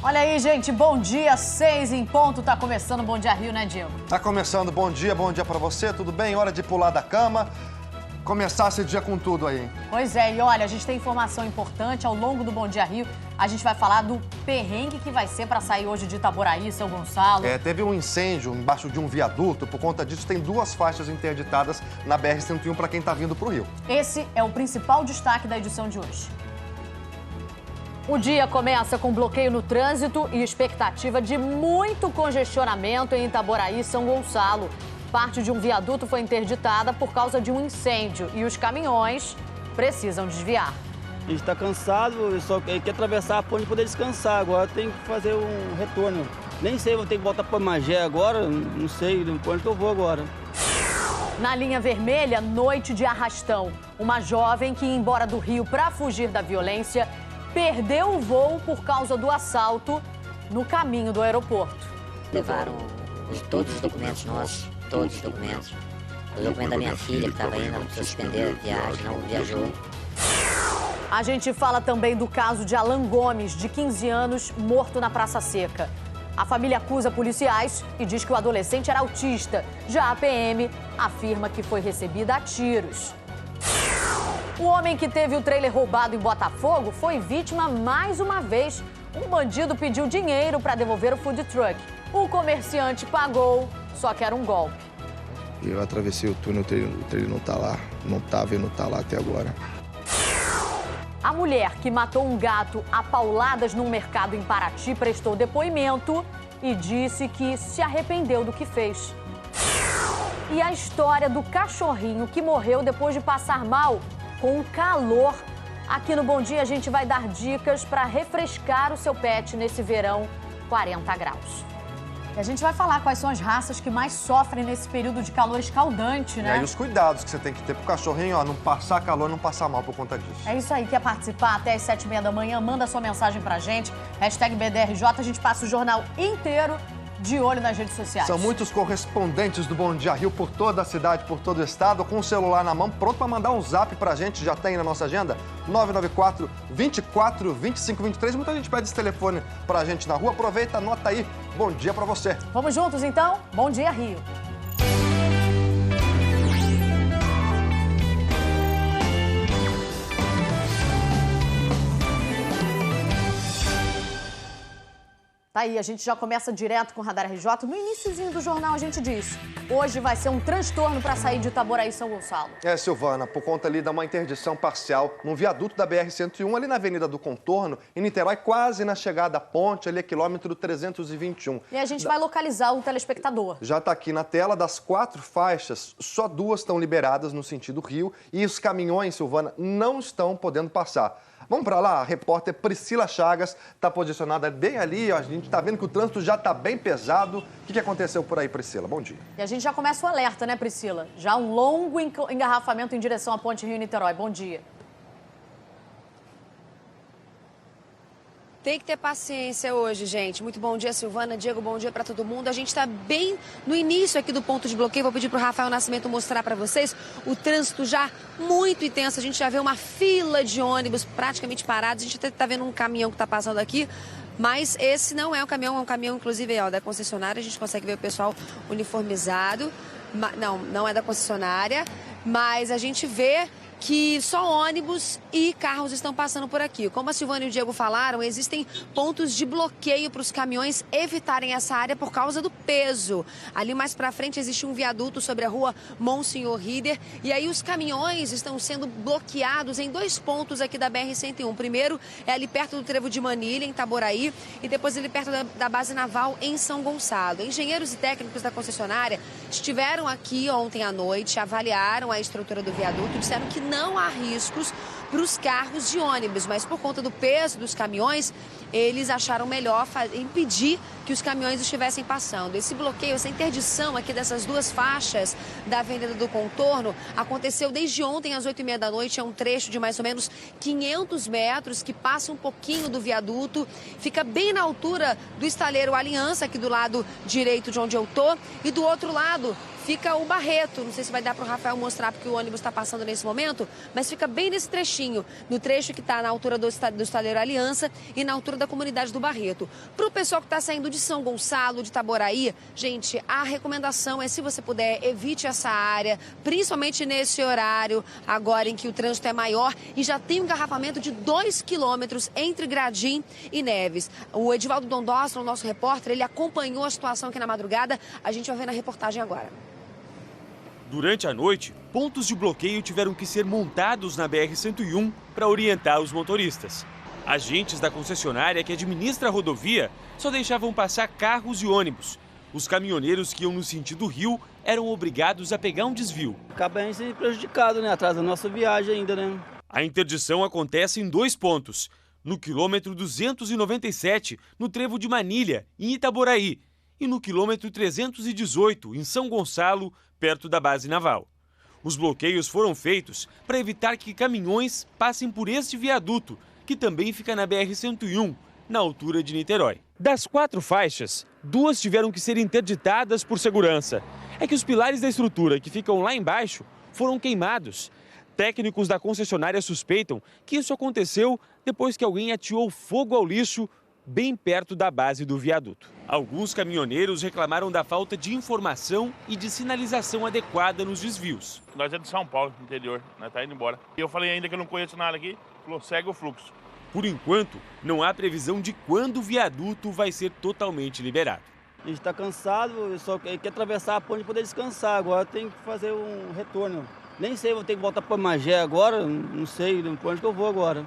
Olha aí, gente, bom dia, 6 em ponto, tá começando o Bom Dia Rio, né, Diego? Tá começando, bom dia pra você, tudo bem? Hora de pular da cama, começar esse dia com tudo aí. Pois é, e olha, a gente tem informação importante, ao longo do Bom Dia Rio, a gente vai falar do perrengue que vai ser pra sair hoje de Itaboraí, São Gonçalo. Teve um incêndio embaixo de um viaduto, por conta disso tem 2 faixas interditadas na BR-101 pra quem tá vindo pro Rio. Esse é o principal destaque da edição de hoje. O dia começa com bloqueio no trânsito e expectativa de muito congestionamento em Itaboraí e São Gonçalo. Parte de um viaduto foi interditada por causa de um incêndio e os caminhões precisam desviar. A gente está cansado, só quer atravessar a ponte para poder descansar. Agora tem que fazer um retorno. Nem sei, vou ter que voltar para Magé agora, não sei para onde que eu vou agora. Na linha vermelha, noite de arrastão. Uma jovem que ia embora do Rio para fugir da violência perdeu o voo por causa do assalto no caminho do aeroporto. Levaram todos os documentos nossos, todos os documentos. O documento da minha filha que estava indo, ela precisou suspender a viagem, não viajou. A gente fala também do caso de Alan Gomes, de 15 anos, morto na Praça Seca. A família acusa policiais e diz que o adolescente era autista. Já a PM afirma que foi recebida a tiros. O homem que teve o trailer roubado em Botafogo foi vítima mais uma vez. Um bandido pediu dinheiro para devolver o food truck. O comerciante pagou, só que era um golpe. Eu atravessei o túnel, o trailer não tá lá, não tava e não tá lá até agora. A mulher que matou um gato a pauladas num mercado em Paraty prestou depoimento e disse que se arrependeu do que fez. E a história do cachorrinho que morreu depois de passar mal com o calor. Aqui no Bom Dia a gente vai dar dicas para refrescar o seu pet nesse verão 40 graus. E a gente vai falar quais são as raças que mais sofrem nesse período de calor escaldante, né? E os cuidados que você tem que ter pro cachorrinho, não passar calor, não passar mal por conta disso. É isso aí, quer participar até as 7h30 da manhã, manda sua mensagem pra gente, #BDRJ, a gente passa o jornal inteiro de olho nas redes sociais. São muitos correspondentes do Bom Dia Rio por toda a cidade, por todo o estado, com o celular na mão, pronto para mandar um zap pra gente, já tem na nossa agenda, 994 24 25 23. Muita gente pede esse telefone pra gente na rua, aproveita, anota aí, bom dia pra você. Vamos juntos então? Bom Dia Rio. Tá aí, a gente já começa direto com o Radar RJ. No iniciozinho do jornal a gente diz, hoje vai ser um transtorno para sair de Itaboraí e São Gonçalo. Silvana, por conta ali de uma interdição parcial num viaduto da BR-101, ali na Avenida do Contorno, em Niterói, quase na chegada à ponte, ali quilômetro 321. E a gente vai localizar o telespectador. Já está aqui na tela, das 4 faixas, só 2 estão liberadas no sentido Rio e os caminhões, Silvana, não estão podendo passar. Vamos para lá, a repórter Priscila Chagas está posicionada bem ali, a gente está vendo que o trânsito já está bem pesado. O que aconteceu por aí, Priscila? Bom dia. E a gente já começa o alerta, né, Priscila? Já um longo engarrafamento em direção à ponte Rio-Niterói. Bom dia. Tem que ter paciência hoje, gente. Muito bom dia, Silvana. Diego, bom dia para todo mundo. A gente está bem no início aqui do ponto de bloqueio. Vou pedir para o Rafael Nascimento mostrar para vocês o trânsito já muito intenso. A gente já vê uma fila de ônibus praticamente parados. A gente até está vendo um caminhão que está passando aqui. Mas esse não é um caminhão, inclusive, da concessionária. A gente consegue ver o pessoal uniformizado. Não é da concessionária, mas a gente vê que só ônibus e carros estão passando por aqui. Como a Silvana e o Diego falaram, existem pontos de bloqueio para os caminhões evitarem essa área por causa do peso. Ali mais para frente existe um viaduto sobre a rua Monsenhor Rieder e aí os caminhões estão sendo bloqueados em 2 pontos aqui da BR-101. Primeiro é ali perto do Trevo de Manilha, em Itaboraí, e depois ali perto da base naval em São Gonçalo. Engenheiros e técnicos da concessionária estiveram aqui ontem à noite, avaliaram a estrutura do viaduto e disseram que não há riscos para os carros de ônibus, mas por conta do peso dos caminhões, eles acharam melhor impedir que os caminhões estivessem passando. Esse bloqueio, essa interdição aqui dessas 2 faixas da Avenida do Contorno aconteceu desde ontem às 8h30 da noite. É um trecho de mais ou menos 500 metros que passa um pouquinho do viaduto, fica bem na altura do estaleiro Aliança, aqui do lado direito de onde eu tô, e do outro lado fica o Barreto. Não sei se vai dar para o Rafael mostrar, porque o ônibus está passando nesse momento, mas fica bem nesse trechinho, no trecho que está na altura do Estaleiro Aliança e na altura da comunidade do Barreto. Para o pessoal que está saindo de São Gonçalo, de Itaboraí, gente, a recomendação é, se você puder, evite essa área, principalmente nesse horário, agora em que o trânsito é maior e já tem um engarrafamento de 2 quilômetros entre Gradim e Neves. O Edivaldo Dondostra, o nosso repórter, ele acompanhou a situação aqui na madrugada. A gente vai ver na reportagem agora. Durante a noite, pontos de bloqueio tiveram que ser montados na BR-101 para orientar os motoristas. Agentes da concessionária que administra a rodovia só deixavam passar carros e ônibus. Os caminhoneiros que iam no sentido rio eram obrigados a pegar um desvio. Acaba a gente sendo prejudicado, né? Atrás da nossa viagem ainda, né? A interdição acontece em 2 pontos. No quilômetro 297, no trevo de Manilha, em Itaboraí, e no quilômetro 318, em São Gonçalo, perto da base naval. Os bloqueios foram feitos para evitar que caminhões passem por este viaduto, que também fica na BR-101, na altura de Niterói. Das 4 faixas, 2 tiveram que ser interditadas por segurança. É que os pilares da estrutura que ficam lá embaixo foram queimados. Técnicos da concessionária suspeitam que isso aconteceu depois que alguém ateou fogo ao lixo bem perto da base do viaduto. Alguns caminhoneiros reclamaram da falta de informação e de sinalização adequada nos desvios. Nós é de São Paulo, interior, nós tá indo embora. E eu falei ainda que eu não conheço nada aqui, falou, segue o fluxo. Por enquanto, não há previsão de quando o viaduto vai ser totalmente liberado. A gente está cansado, só quer atravessar a ponte para poder descansar. Agora tem que fazer um retorno. Nem sei, vou ter que voltar para Magé agora, não sei para onde que eu vou agora.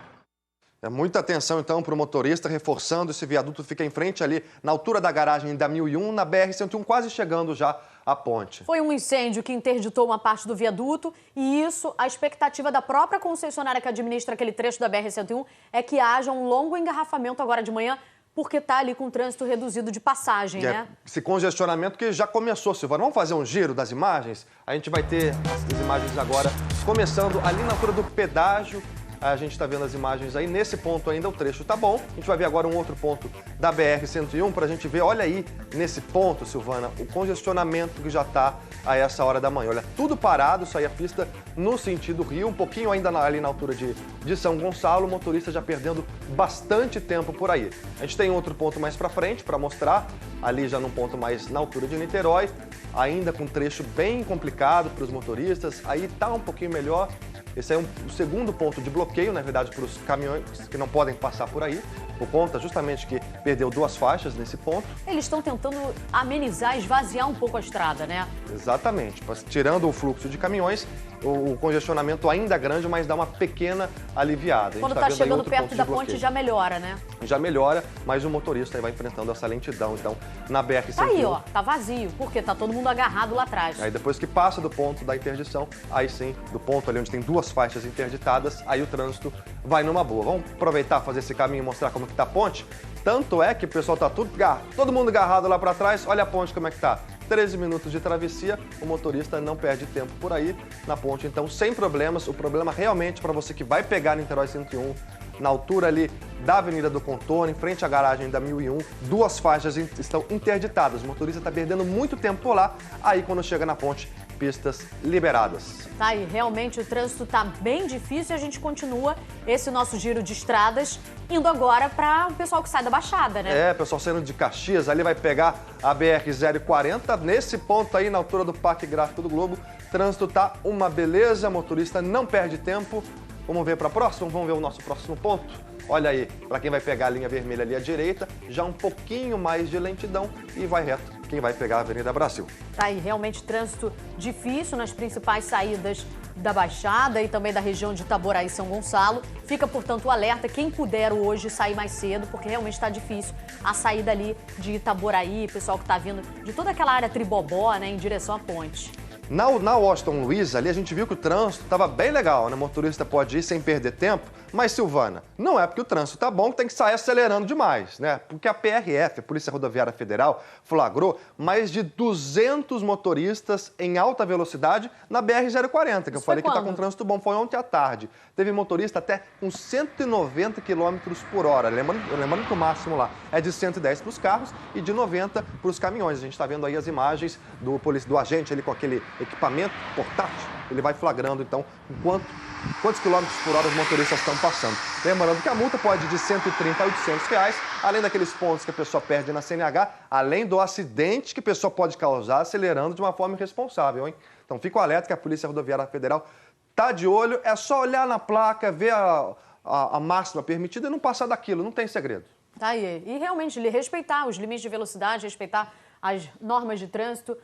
É muita atenção, então, para o motorista, reforçando, esse viaduto fica em frente ali, na altura da garagem da 1001, na BR-101, quase chegando já à ponte. Foi um incêndio que interditou uma parte do viaduto e isso, a expectativa da própria concessionária que administra aquele trecho da BR-101 é que haja um longo engarrafamento agora de manhã, porque está ali com o trânsito reduzido de passagem, né? Esse congestionamento que já começou, Silvana. Vamos fazer um giro das imagens? A gente vai ter as imagens agora, começando ali na altura do pedágio. A gente está vendo as imagens aí. Nesse ponto ainda o trecho tá bom. A gente vai ver agora um outro ponto da BR-101 para a gente ver. Olha aí, nesse ponto, Silvana, o congestionamento que já está a essa hora da manhã. Olha, tudo parado, isso aí a pista no sentido rio. Um pouquinho ainda ali na altura de São Gonçalo. O motorista já perdendo bastante tempo por aí. A gente tem outro ponto mais para frente para mostrar. Ali já num ponto mais na altura de Niterói. Ainda com um trecho bem complicado para os motoristas. Aí tá um pouquinho melhor. Esse é o segundo ponto de bloqueio, na verdade, para os caminhões que não podem passar por aí, por conta justamente que perdeu 2 faixas nesse ponto. Eles estão tentando amenizar, esvaziar um pouco a estrada, né? Exatamente. Tirando o fluxo de caminhões, o congestionamento ainda é grande, mas dá uma pequena aliviada. Quando está chegando perto da ponte já melhora, né? Já melhora, mas o motorista aí vai enfrentando essa lentidão. Então, na BR-101... Tá aí, ó, tá vazio, porque tá todo mundo agarrado lá atrás. Aí depois que passa do ponto da interdição, aí sim, do ponto ali onde tem 2 faixas interditadas, aí o trânsito vai numa boa. Vamos aproveitar, fazer esse caminho e mostrar como que tá a ponte? Tanto é que o pessoal tá todo mundo agarrado lá para trás. Olha a ponte como é que tá. 13 minutos de travessia, o motorista não perde tempo por aí na ponte, então sem problemas. O problema realmente para você que vai pegar Niterói 101, na altura ali da Avenida do Contorno, em frente à garagem da 1001, 2 faixas estão interditadas. O motorista está perdendo muito tempo por lá, aí quando chega na ponte, pistas liberadas. Tá aí, realmente o trânsito tá bem difícil e a gente continua esse nosso giro de estradas, indo agora para o pessoal que sai da Baixada, né? É, pessoal saindo de Caxias, ali vai pegar a BR-040, nesse ponto aí, na altura do Parque Gráfico do Globo, trânsito tá uma beleza, motorista não perde tempo. Vamos ver para a próxima? Vamos ver o nosso próximo ponto? Olha aí, para quem vai pegar a linha vermelha ali à direita, já um pouquinho mais de lentidão e vai reto quem vai pegar a Avenida Brasil. Tá aí, realmente trânsito difícil nas principais saídas da Baixada e também da região de Itaboraí e São Gonçalo. Fica, portanto, o alerta, quem puder hoje sair mais cedo, porque realmente está difícil a saída ali de Itaboraí, pessoal que está vindo de toda aquela área Tribobó, né, em direção à ponte. Na Washington Luiz, ali a gente viu que o trânsito estava bem legal, né? O motorista pode ir sem perder tempo. Mas, Silvana, não é porque o trânsito tá bom que tem que sair acelerando demais, né? Porque a PRF, a Polícia Rodoviária Federal, flagrou mais de 200 motoristas em alta velocidade na BR-040, que eu falei que tá com trânsito bom. Foi ontem à tarde. Teve motorista até com 190 km por hora. Lembrando que o máximo lá é de 110 para os carros e de 90 para os caminhões. A gente está vendo aí as imagens do agente ali com aquele equipamento portátil. Ele vai flagrando, então, quantos quilômetros por hora os motoristas estão passando. Lembrando que a multa pode ir de 130 a 800 reais, além daqueles pontos que a pessoa perde na CNH, além do acidente que a pessoa pode causar acelerando de uma forma irresponsável, hein? Então, fica o alerta que a Polícia Rodoviária Federal está de olho, é só olhar na placa, ver a máxima permitida e não passar daquilo, não tem segredo. Tá aí. E realmente respeitar os limites de velocidade, respeitar as normas de trânsito.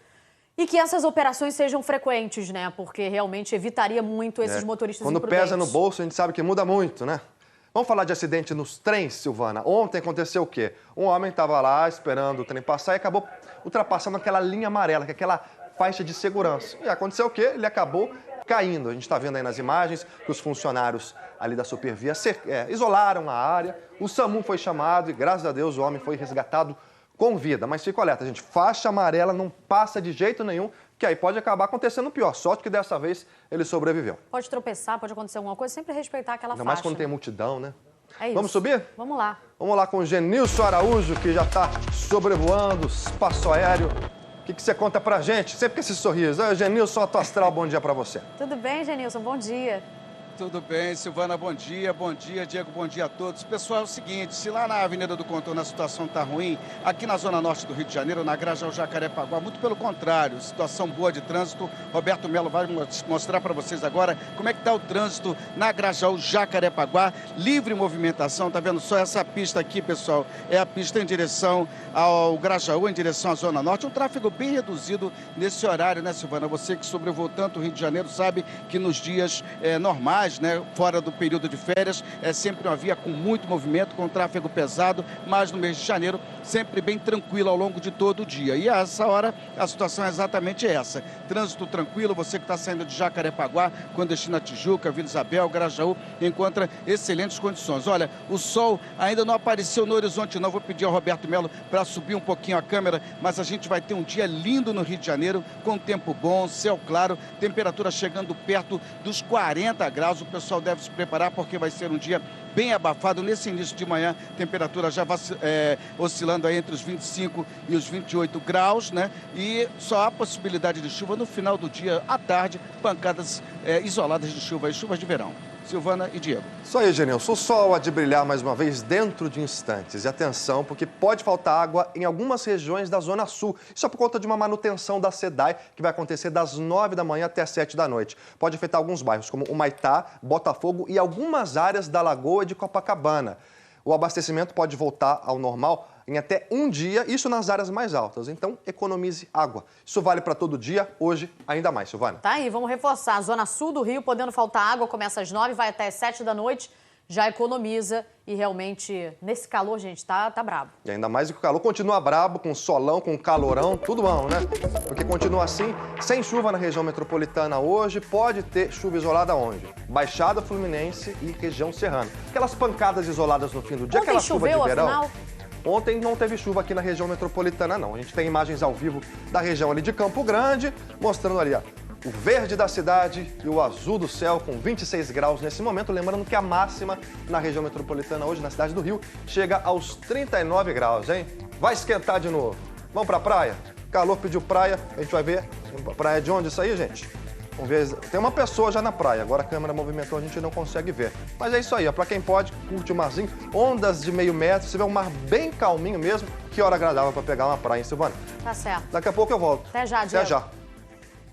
E que essas operações sejam frequentes, né? Porque realmente evitaria muito esses motoristas imprudentes. Quando pesa no bolso, a gente sabe que muda muito, né? Vamos falar de acidente nos trens, Silvana. Ontem aconteceu o quê? Um homem estava lá esperando o trem passar e acabou ultrapassando aquela linha amarela, que é aquela faixa de segurança. E aconteceu o quê? Ele acabou caindo. A gente está vendo aí nas imagens que os funcionários ali da Supervia isolaram a área. O SAMU foi chamado e, graças a Deus, o homem foi resgatado com vida. Mas fica alerta, gente, faixa amarela não passa de jeito nenhum, que aí pode acabar acontecendo pior. Sorte que dessa vez ele sobreviveu. Pode tropeçar, pode acontecer alguma coisa, sempre respeitar aquela faixa. Ainda mais quando tem multidão, né? É isso. Vamos subir? Vamos lá. Vamos lá com o Genilson Araújo, que já está sobrevoando o espaço aéreo. O que você conta pra gente? Sempre com esse sorriso. Genilson, Auto Astral, bom dia pra você. Tudo bem, Genilson? Bom dia. Tudo bem, Silvana, bom dia, Diego, bom dia a todos. Pessoal, é o seguinte, se lá na Avenida do Contorno a situação está ruim, aqui na Zona Norte do Rio de Janeiro, na Grajaú Jacarepaguá, muito pelo contrário, situação boa de trânsito. Roberto Melo vai mostrar para vocês agora como é que está o trânsito na Grajaú Jacarepaguá, livre movimentação, tá vendo só essa pista aqui, pessoal, é a pista em direção ao Grajaú, em direção à Zona Norte, um tráfego bem reduzido nesse horário, né, Silvana? Você que sobrevoou tanto o Rio de Janeiro sabe que nos dias normais, né, fora do período de férias, é sempre uma via com muito movimento, com tráfego pesado, mas no mês de janeiro sempre bem tranquilo ao longo de todo o dia. E a essa hora a situação é exatamente essa. Trânsito tranquilo, você que está saindo de Jacarepaguá, com destino a Tijuca, Vila Isabel, Grajaú, encontra excelentes condições. Olha, o sol ainda não apareceu no horizonte não, vou pedir ao Roberto Melo para subir um pouquinho a câmera, mas a gente vai ter um dia lindo no Rio de Janeiro, com tempo bom, céu claro, temperatura chegando perto dos 40 graus. O pessoal deve se preparar porque vai ser um dia bem abafado. Nesse início de manhã, temperatura já vai oscilando aí entre os 25 e os 28 graus, né? E só há possibilidade de chuva no final do dia, à tarde, pancadas isoladas de chuva, chuvas de verão. Silvana e Diego. Isso aí, Genilson. O sol há de brilhar mais uma vez dentro de instantes. E atenção, porque pode faltar água em algumas regiões da Zona Sul. Isso é por conta de uma manutenção da SEDAI, que vai acontecer das 9 da manhã até as 7 da noite. Pode afetar alguns bairros, como Humaitá, Botafogo e algumas áreas da Lagoa de Copacabana. O abastecimento pode voltar ao normal em até um dia, isso nas áreas mais altas. Então, economize água. Isso vale para todo dia, hoje ainda mais, Silvana. Tá aí, vamos reforçar. A Zona Sul do Rio, podendo faltar água, começa às 9, vai até às 7 da noite, já economiza. E realmente, nesse calor, gente, tá brabo. E ainda mais que o calor continua brabo, com solão, com calorão, tudo bom, né? Porque continua assim, sem chuva na região metropolitana hoje, pode ter chuva isolada onde? Baixada Fluminense e região serrana. Aquelas pancadas isoladas no fim do dia, aquela chuva de verão. Afinal? Ontem não teve chuva aqui na região metropolitana, não. A gente tem imagens ao vivo da região ali de Campo Grande, mostrando ali, ó, o verde da cidade e o azul do céu, com 26 graus nesse momento. Lembrando que a máxima na região metropolitana hoje, na cidade do Rio, chega aos 39 graus, hein? Vai esquentar de novo. Vamos pra praia? Calor pediu praia, a gente vai ver. Praia de onde isso aí, gente? Vamos ver. Tem uma pessoa já na praia, agora a câmera movimentou, a gente não consegue ver. Mas é isso aí, ó. Pra quem pode, curte o marzinho. Ondas de meio metro, você vê um mar bem calminho mesmo. Que hora agradável pra pegar uma praia, hein, Silvana? Tá certo. Daqui a pouco eu volto. Até já, Diego. Até já.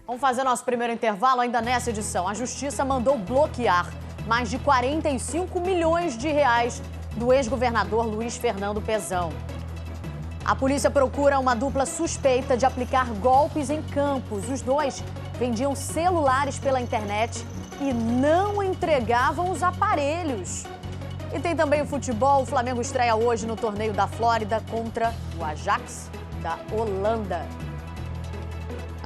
Vamos fazer nosso primeiro intervalo ainda nessa edição. A Justiça mandou bloquear mais de 45 milhões de reais do ex-governador Luiz Fernando Pezão. A polícia procura uma dupla suspeita de aplicar golpes em Campos. Os dois vendiam celulares pela internet e não entregavam os aparelhos. E tem também o futebol. O Flamengo estreia hoje no torneio da Flórida contra o Ajax da Holanda.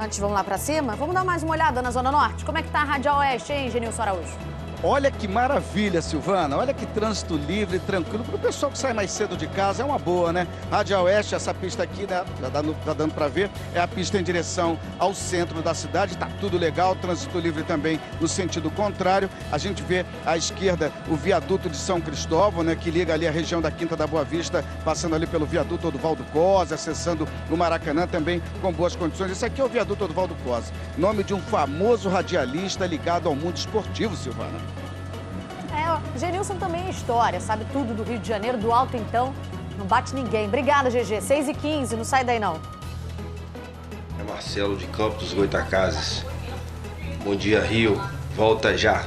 Antes, vamos lá pra cima? Vamos dar mais uma olhada na Zona Norte? Como é que tá a Radial Oeste, hein, Genilson Araújo? Olha que maravilha, Silvana. Olha que trânsito livre, tranquilo. Para o pessoal que sai mais cedo de casa, é uma boa, né? Radial Oeste, essa pista aqui, né? Tá dando para ver, é a pista em direção ao centro da cidade. Tá tudo legal, trânsito livre também no sentido contrário. A gente vê à esquerda o viaduto de São Cristóvão, né? Que liga ali a região da Quinta da Boa Vista, passando ali pelo viaduto Oduvaldo Cosa, acessando o Maracanã também com boas condições. Esse aqui é o viaduto Oduvaldo Cosa, nome de um famoso radialista ligado ao mundo esportivo, Silvana. Genilson também é história, sabe tudo do Rio de Janeiro, do alto então, não bate ninguém. Obrigada, GG. 6h15, não sai daí não. É Marcelo de Campos dos Goitacazes. Bom dia, Rio. Volta já.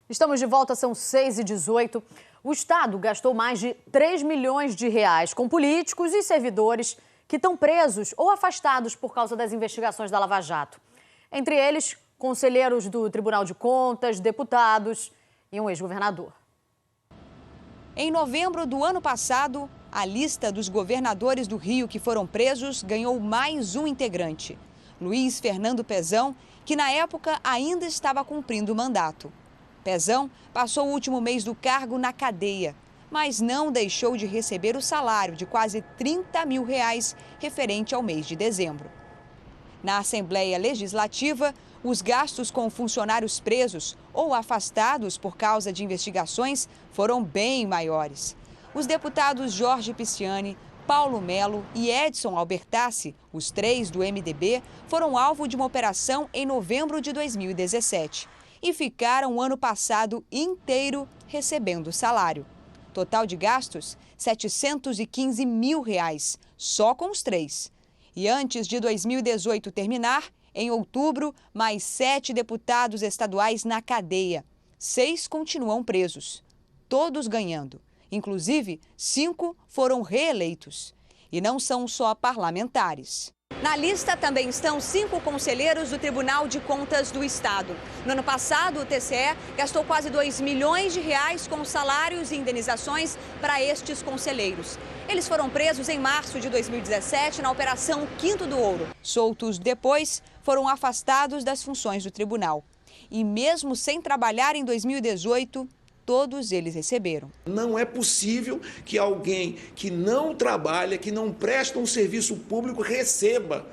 Estamos de volta, são 6h18. O Estado gastou mais de 3 milhões de reais com políticos e servidores que estão presos ou afastados por causa das investigações da Lava Jato. Entre eles, conselheiros do Tribunal de Contas, deputados e um ex-governador. Em novembro do ano passado, a lista dos governadores do Rio que foram presos ganhou mais um integrante, Luiz Fernando Pezão, que na época ainda estava cumprindo o mandato. Pezão passou o último mês do cargo na cadeia, mas não deixou de receber o salário de quase R$30 mil referente ao mês de dezembro. Na Assembleia Legislativa, os gastos com funcionários presos ou afastados por causa de investigações foram bem maiores. Os deputados Jorge Pisciani, Paulo Melo e Edson Albertassi, os três do MDB, foram alvo de uma operação em novembro de 2017 e ficaram o ano passado inteiro recebendo salário. Total de gastos, R$715 mil, só com os três. E antes de 2018 terminar, em outubro, mais 7 deputados estaduais na cadeia. 6 continuam presos, todos ganhando. Inclusive, 5 foram reeleitos. E não são só parlamentares. Na lista também estão 5 conselheiros do Tribunal de Contas do Estado. No ano passado, o TCE gastou quase R$2 milhões com salários e indenizações para estes conselheiros. Eles foram presos em março de 2017 na Operação Quinto do Ouro. Soltos depois, foram afastados das funções do tribunal. E mesmo sem trabalhar em 2018, todos eles receberam. Não é possível que alguém que não trabalha, que não presta um serviço público, receba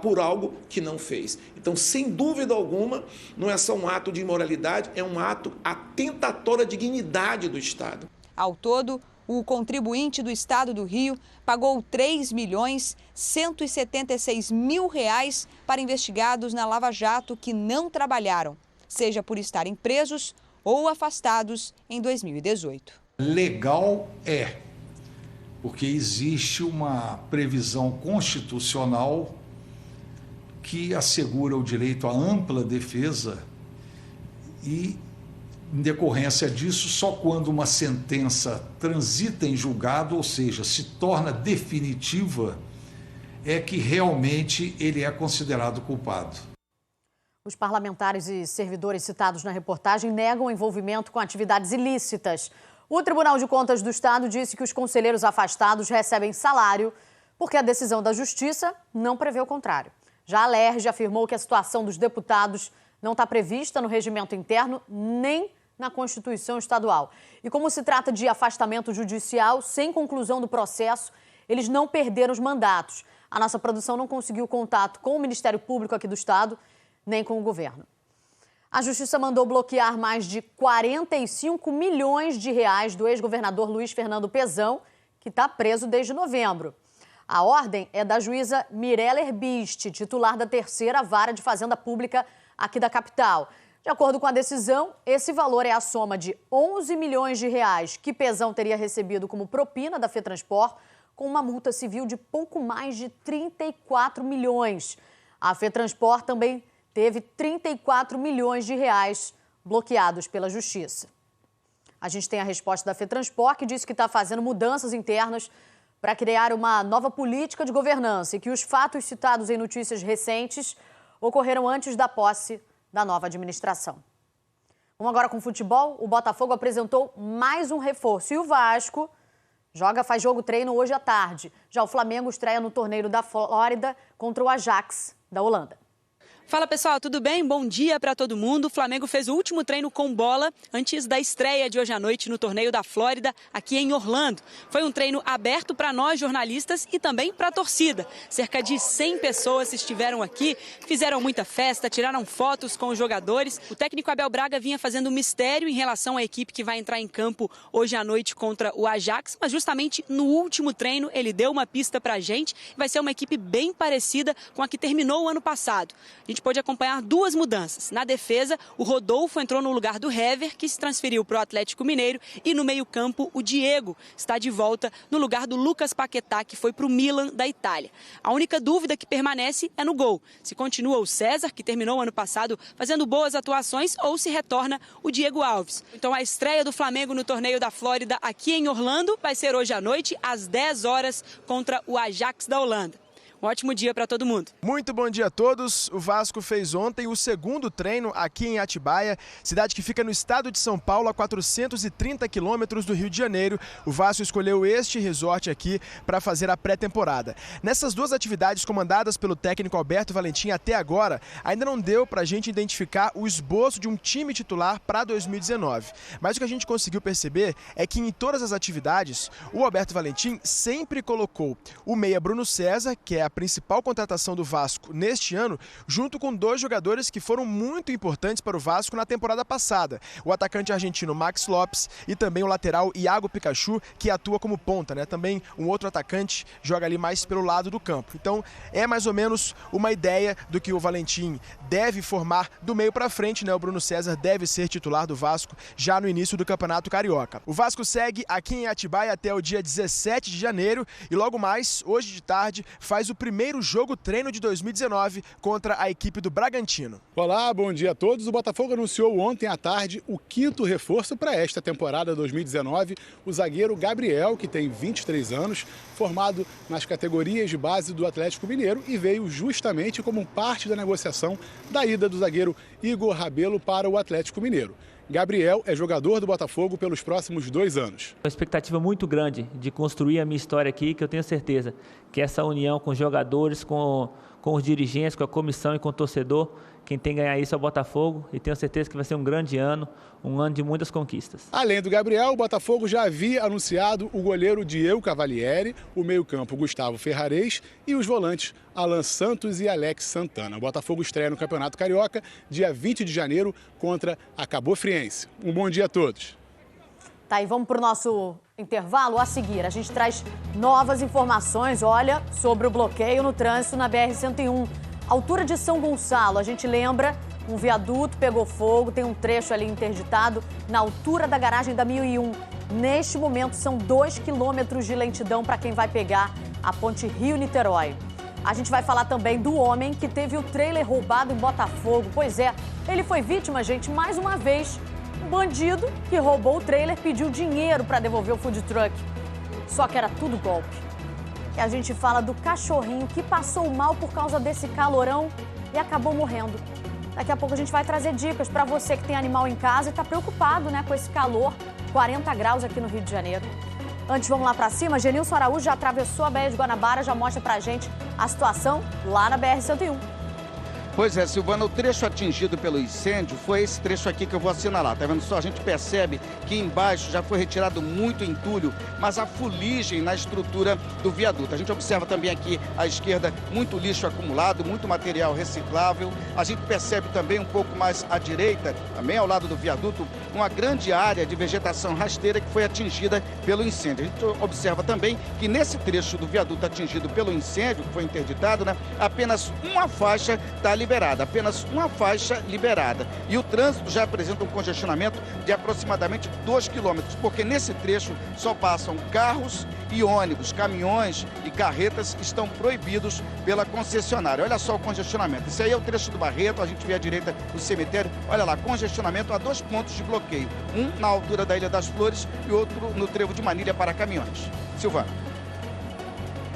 por algo que não fez. Então, sem dúvida alguma, não é só um ato de imoralidade, é um ato atentatório à dignidade do Estado. Ao todo, o contribuinte do Estado do Rio pagou R$3.176.000 para investigados na Lava Jato que não trabalharam, seja por estarem presos ou afastados em 2018. Legal é, porque existe uma previsão constitucional que assegura o direito à ampla defesa e, em decorrência disso, só quando uma sentença transita em julgado, ou seja, se torna definitiva, é que realmente ele é considerado culpado. Os parlamentares e servidores citados na reportagem negam o envolvimento com atividades ilícitas. O Tribunal de Contas do Estado disse que os conselheiros afastados recebem salário porque a decisão da Justiça não prevê o contrário. Já a LERJ afirmou que a situação dos deputados não está prevista no regimento interno nem na Constituição Estadual. E como se trata de afastamento judicial sem conclusão do processo, eles não perderam os mandatos. A nossa produção não conseguiu contato com o Ministério Público aqui do Estado, nem com o governo. A Justiça mandou bloquear mais de R$45 milhões do ex-governador Luiz Fernando Pezão, que está preso desde novembro. A ordem é da juíza Mirella Herbist, titular da 3ª Vara de Fazenda Pública aqui da capital. De acordo com a decisão, esse valor é a soma de R$11 milhões que Pezão teria recebido como propina da FETranspor, com uma multa civil de pouco mais de 34 milhões. A FETranspor também teve R$34 milhões bloqueados pela Justiça. A gente tem a resposta da FETranspor, que disse que está fazendo mudanças internas para criar uma nova política de governança e que os fatos citados em notícias recentes ocorreram antes da posse da nova administração. Vamos agora com o futebol. O Botafogo apresentou mais um reforço e o Vasco faz jogo treino hoje à tarde. Já o Flamengo estreia no torneio da Flórida contra o Ajax da Holanda. Fala pessoal, tudo bem? Bom dia para todo mundo. O Flamengo fez o último treino com bola antes da estreia de hoje à noite no torneio da Flórida, aqui em Orlando. Foi um treino aberto para nós jornalistas e também para a torcida. Cerca de 100 pessoas estiveram aqui, fizeram muita festa, tiraram fotos com os jogadores. O técnico Abel Braga vinha fazendo um mistério em relação à equipe que vai entrar em campo hoje à noite contra o Ajax, mas justamente no último treino ele deu uma pista para a gente. Vai ser uma equipe bem parecida com a que terminou o ano passado. A gente pôde acompanhar duas mudanças. Na defesa, o Rodolfo entrou no lugar do Hever, que se transferiu para o Atlético Mineiro, e no meio-campo, o Diego está de volta no lugar do Lucas Paquetá, que foi para o Milan da Itália. A única dúvida que permanece é no gol. Se continua o César, que terminou o ano passado fazendo boas atuações, ou se retorna o Diego Alves. Então a estreia do Flamengo no torneio da Flórida aqui em Orlando vai ser hoje à noite, às 10 horas, contra o Ajax da Holanda. Um ótimo dia para todo mundo. Muito bom dia a todos. O Vasco fez ontem o segundo treino aqui em Atibaia, cidade que fica no estado de São Paulo, a 430 quilômetros do Rio de Janeiro. O Vasco escolheu este resort aqui para fazer a pré-temporada. Nessas duas atividades comandadas pelo técnico Alberto Valentim até agora, ainda não deu para a gente identificar o esboço de um time titular para 2019. Mas o que a gente conseguiu perceber é que em todas as atividades, o Alberto Valentim sempre colocou o meia Bruno César, que é a principal contratação do Vasco neste ano, junto com dois jogadores que foram muito importantes para o Vasco na temporada passada. O atacante argentino Max Lopes e também o lateral Iago Pikachu, que atua como ponta, né? Também um outro atacante joga ali mais pelo lado do campo. Então é mais ou menos uma ideia do que o Valentim deve formar do meio para frente, né? O Bruno César deve ser titular do Vasco já no início do Campeonato Carioca. O Vasco segue aqui em Atibaia até o dia 17 de janeiro e logo mais, hoje de tarde, faz o primeiro jogo treino de 2019 contra a equipe do Bragantino. Olá, bom dia a todos. O Botafogo anunciou ontem à tarde o quinto reforço para esta temporada 2019, o zagueiro Gabriel, que tem 23 anos, formado nas categorias de base do Atlético Mineiro e veio justamente como parte da negociação da ida do zagueiro Igor Rabelo para o Atlético Mineiro. Gabriel é jogador do Botafogo pelos próximos 2 anos. Uma expectativa muito grande de construir a minha história aqui, que eu tenho certeza que essa união com os jogadores, com os dirigentes, com a comissão e com o torcedor, quem tem que ganhar isso é o Botafogo e tenho certeza que vai ser um grande ano, um ano de muitas conquistas. Além do Gabriel, o Botafogo já havia anunciado o goleiro Diego Cavalieri, o meio-campo Gustavo Ferrarez e os volantes Alan Santos e Alex Santana. O Botafogo estreia no Campeonato Carioca, dia 20 de janeiro, contra a Cabo Friense. Um bom dia a todos. Tá, e vamos para o nosso intervalo. A seguir, a gente traz novas informações, olha, sobre o bloqueio no trânsito na BR-101. Altura de São Gonçalo, a gente lembra, um viaduto pegou fogo, tem um trecho ali interditado na altura da garagem da 1001. Neste momento, são 2 quilômetros de lentidão para quem vai pegar a ponte Rio-Niterói. A gente vai falar também do homem que teve o trailer roubado em Botafogo. Pois é, ele foi vítima, gente, mais uma vez. Um bandido que roubou o trailer pediu dinheiro para devolver o food truck. Só que era tudo golpe. E a gente fala do cachorrinho que passou mal por causa desse calorão e acabou morrendo. Daqui a pouco a gente vai trazer dicas para você que tem animal em casa e está preocupado, né, com esse calor, 40 graus aqui no Rio de Janeiro. Antes, vamos lá para cima. Genilson Araújo já atravessou a Baía de Guanabara, já mostra para a gente a situação lá na BR-101. Pois é, Silvana, o trecho atingido pelo incêndio foi esse trecho aqui que eu vou assinalar. Tá vendo só? A gente percebe que embaixo já foi retirado muito entulho, mas a fuligem na estrutura do viaduto. A gente observa também aqui à esquerda muito lixo acumulado, muito material reciclável. A gente percebe também um pouco mais à direita, também ao lado do viaduto, uma grande área de vegetação rasteira que foi atingida pelo incêndio. A gente observa também que nesse trecho do viaduto atingido pelo incêndio, que foi interditado, né, apenas uma faixa está liberada, apenas uma faixa liberada. E o trânsito já apresenta um congestionamento de aproximadamente 2 quilômetros, porque nesse trecho só passam carros e ônibus, caminhões e carretas estão proibidos pela concessionária. Olha só o congestionamento. Esse aí é o trecho do Barreto, a gente vê à direita do cemitério. Olha lá, congestionamento a 2 pontos de bloqueio. Um na altura da Ilha das Flores e outro no trevo de Manilha para caminhões. Silvana.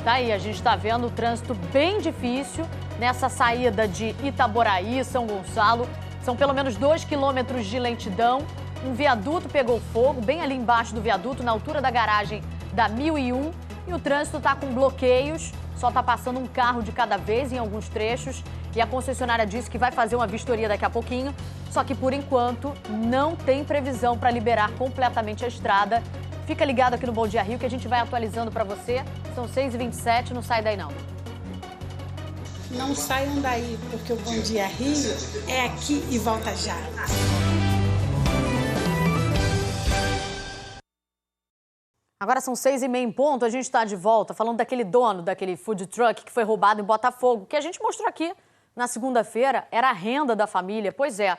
Tá aí, a gente está vendo o trânsito bem difícil nessa saída de Itaboraí, São Gonçalo. São pelo menos 2 quilômetros de lentidão. Um viaduto pegou fogo bem ali embaixo do viaduto, na altura da garagem da 1001 e o trânsito está com bloqueios, só está passando um carro de cada vez em alguns trechos e a concessionária disse que vai fazer uma vistoria daqui a pouquinho, só que por enquanto não tem previsão para liberar completamente a estrada. Fica ligado aqui no Bom Dia Rio que a gente vai atualizando para você. São 6h27, não sai daí não. Não saiam daí, porque o Bom Dia Rio é aqui e volta já. Agora são 6h30 em ponto, a gente está de volta falando daquele dono daquele food truck que foi roubado em Botafogo, que a gente mostrou aqui na segunda-feira, era a renda da família. Pois é,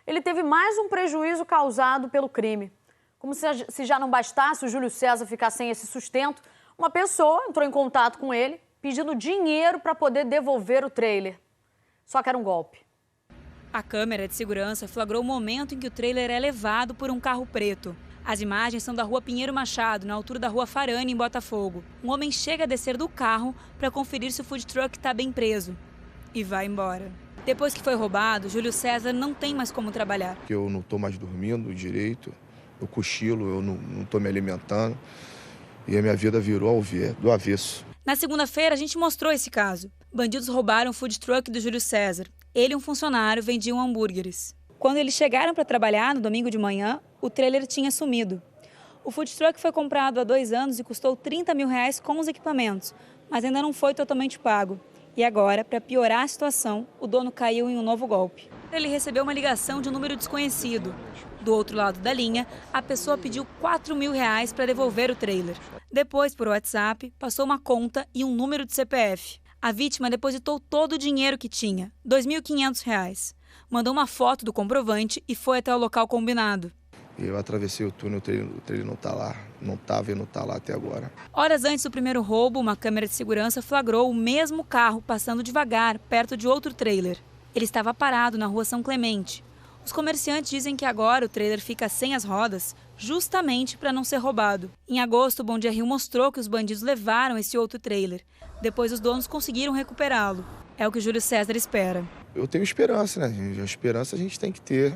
ele teve mais um prejuízo causado pelo crime. Como se já não bastasse o Júlio César ficar sem esse sustento, uma pessoa entrou em contato com ele pedindo dinheiro para poder devolver o trailer. Só que era um golpe. A câmera de segurança flagrou o momento em que o trailer é levado por um carro preto. As imagens são da rua Pinheiro Machado, na altura da rua Farane, em Botafogo. Um homem chega a descer do carro para conferir se o food truck está bem preso e vai embora. Depois que foi roubado, Júlio César não tem mais como trabalhar. Eu não estou mais dormindo direito, eu cochilo, eu não estou me alimentando e a minha vida virou do avesso. Na segunda-feira, a gente mostrou esse caso. Bandidos roubaram o food truck do Júlio César. Ele e um funcionário vendiam hambúrgueres. Quando eles chegaram para trabalhar no domingo de manhã, o trailer tinha sumido. O food truck foi comprado há 2 anos e custou R$30 mil com os equipamentos, mas ainda não foi totalmente pago. E agora, para piorar a situação, o dono caiu em um novo golpe. Ele recebeu uma ligação de um número desconhecido. Do outro lado da linha, a pessoa pediu R$4 mil para devolver o trailer. Depois, por WhatsApp, passou uma conta e um número de CPF. A vítima depositou todo o dinheiro que tinha, R$2.500. Mandou uma foto do comprovante e foi até o local combinado. Eu atravessei o túnel, o trailer não está lá, não estava e não está lá até agora. Horas antes do primeiro roubo, uma câmera de segurança flagrou o mesmo carro passando devagar, perto de outro trailer. Ele estava parado na rua São Clemente. Os comerciantes dizem que agora o trailer fica sem as rodas, justamente para não ser roubado. Em agosto, o Bom Dia Rio mostrou que os bandidos levaram esse outro trailer. Depois, os donos conseguiram recuperá-lo. É o que o Júlio César espera. Eu tenho esperança, né? A esperança a gente tem que ter.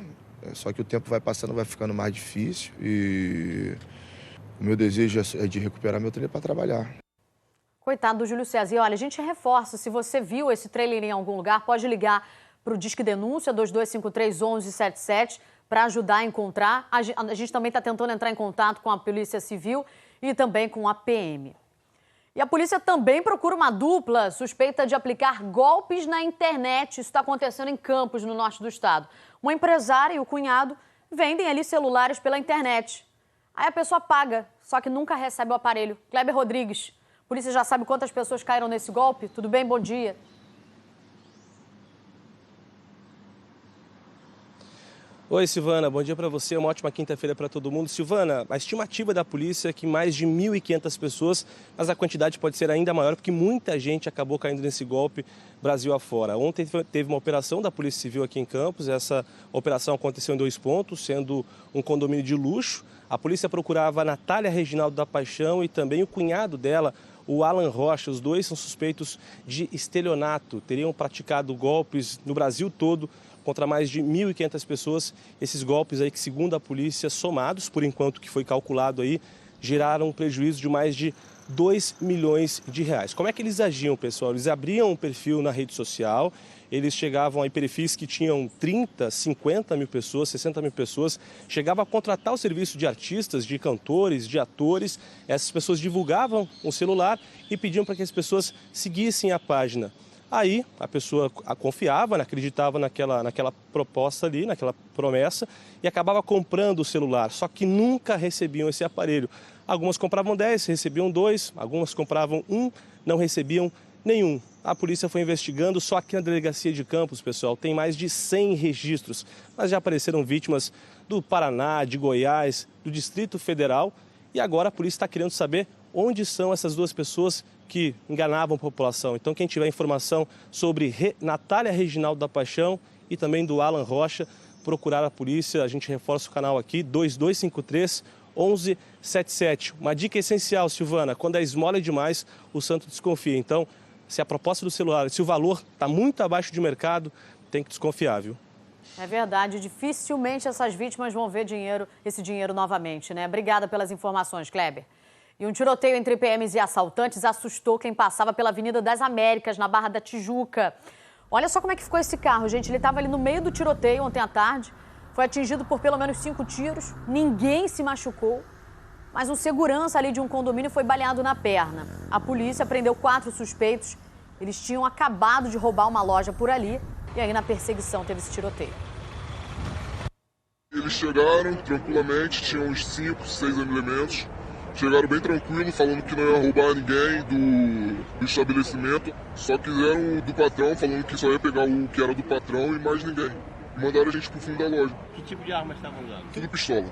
Só que o tempo vai passando, vai ficando mais difícil. E o meu desejo é de recuperar meu trailer para trabalhar. Coitado do Júlio César. E olha, a gente reforça, se você viu esse trailer em algum lugar, pode ligar para o Disque Denúncia 2253-1177 para ajudar a encontrar. A gente também está tentando entrar em contato com a Polícia Civil e também com a PM. E a polícia também procura uma dupla suspeita de aplicar golpes na internet. Isso está acontecendo em Campos, no norte do estado. Uma empresária e o cunhado vendem ali celulares pela internet. Aí a pessoa paga, só que nunca recebe o aparelho. Kleber Rodrigues, a polícia já sabe quantas pessoas caíram nesse golpe? Tudo bem? Bom dia. Oi, Silvana, bom dia para você, uma ótima quinta-feira para todo mundo. Silvana, a estimativa da polícia é que mais de 1.500 pessoas, mas a quantidade pode ser ainda maior porque muita gente acabou caindo nesse golpe Brasil afora. Ontem teve uma operação da Polícia Civil aqui em Campos, essa operação aconteceu em 2 pontos, sendo um condomínio de luxo. A polícia procurava a Natália Reginaldo da Paixão e também o cunhado dela, o Alan Rocha. Os dois são suspeitos de estelionato, teriam praticado golpes no Brasil todo contra mais de 1.500 pessoas. Esses golpes aí que, segundo a polícia, somados, por enquanto que foi calculado aí, geraram um prejuízo de mais de R$2 milhões. Como é que eles agiam, pessoal? Eles abriam um perfil na rede social, eles chegavam a perfis que tinham 30, 50 mil pessoas, 60 mil pessoas, chegavam a contratar o serviço de artistas, de cantores, de atores. Essas pessoas divulgavam um celular e pediam para que as pessoas seguissem a página. Aí a pessoa confiava, acreditava naquela proposta ali, naquela promessa e acabava comprando o celular, só que nunca recebiam esse aparelho. Algumas compravam 10, recebiam 2, algumas compravam 1, não recebiam nenhum. A polícia foi investigando, só aqui na delegacia de Campos, pessoal, tem mais de 100 registros, mas já apareceram vítimas do Paraná, de Goiás, do Distrito Federal e agora a polícia está querendo saber onde são essas 2 pessoas que enganavam a população. Então, quem tiver informação sobre Natália Reginaldo da Paixão e também do Alan Rocha, procurar a polícia. A gente reforça o canal aqui, 2253-1177. Uma dica essencial, Silvana, quando a esmola é demais, o santo desconfia. Então, se a proposta do celular, se o valor está muito abaixo de mercado, tem que desconfiar, viu? É verdade, dificilmente essas vítimas vão ver esse dinheiro novamente, né? Obrigada pelas informações, Kleber. E um tiroteio entre PMs e assaltantes assustou quem passava pela Avenida das Américas, na Barra da Tijuca. Olha só como é que ficou esse carro, gente. Ele estava ali no meio do tiroteio ontem à tarde. Foi atingido por pelo menos 5 tiros. Ninguém se machucou. Mas um segurança ali de um condomínio foi baleado na perna. A polícia prendeu 4 suspeitos. Eles tinham acabado de roubar uma loja por ali. E aí, na perseguição, teve esse tiroteio. Eles chegaram tranquilamente, tinham uns 5, 6 elementos. Chegaram bem tranquilo, falando que não ia roubar ninguém do estabelecimento. Só quiseram do patrão, falando que só ia pegar o que era do patrão e mais ninguém. E mandaram a gente pro fundo da loja. Que tipo de arma estavam usando? Tudo pistola.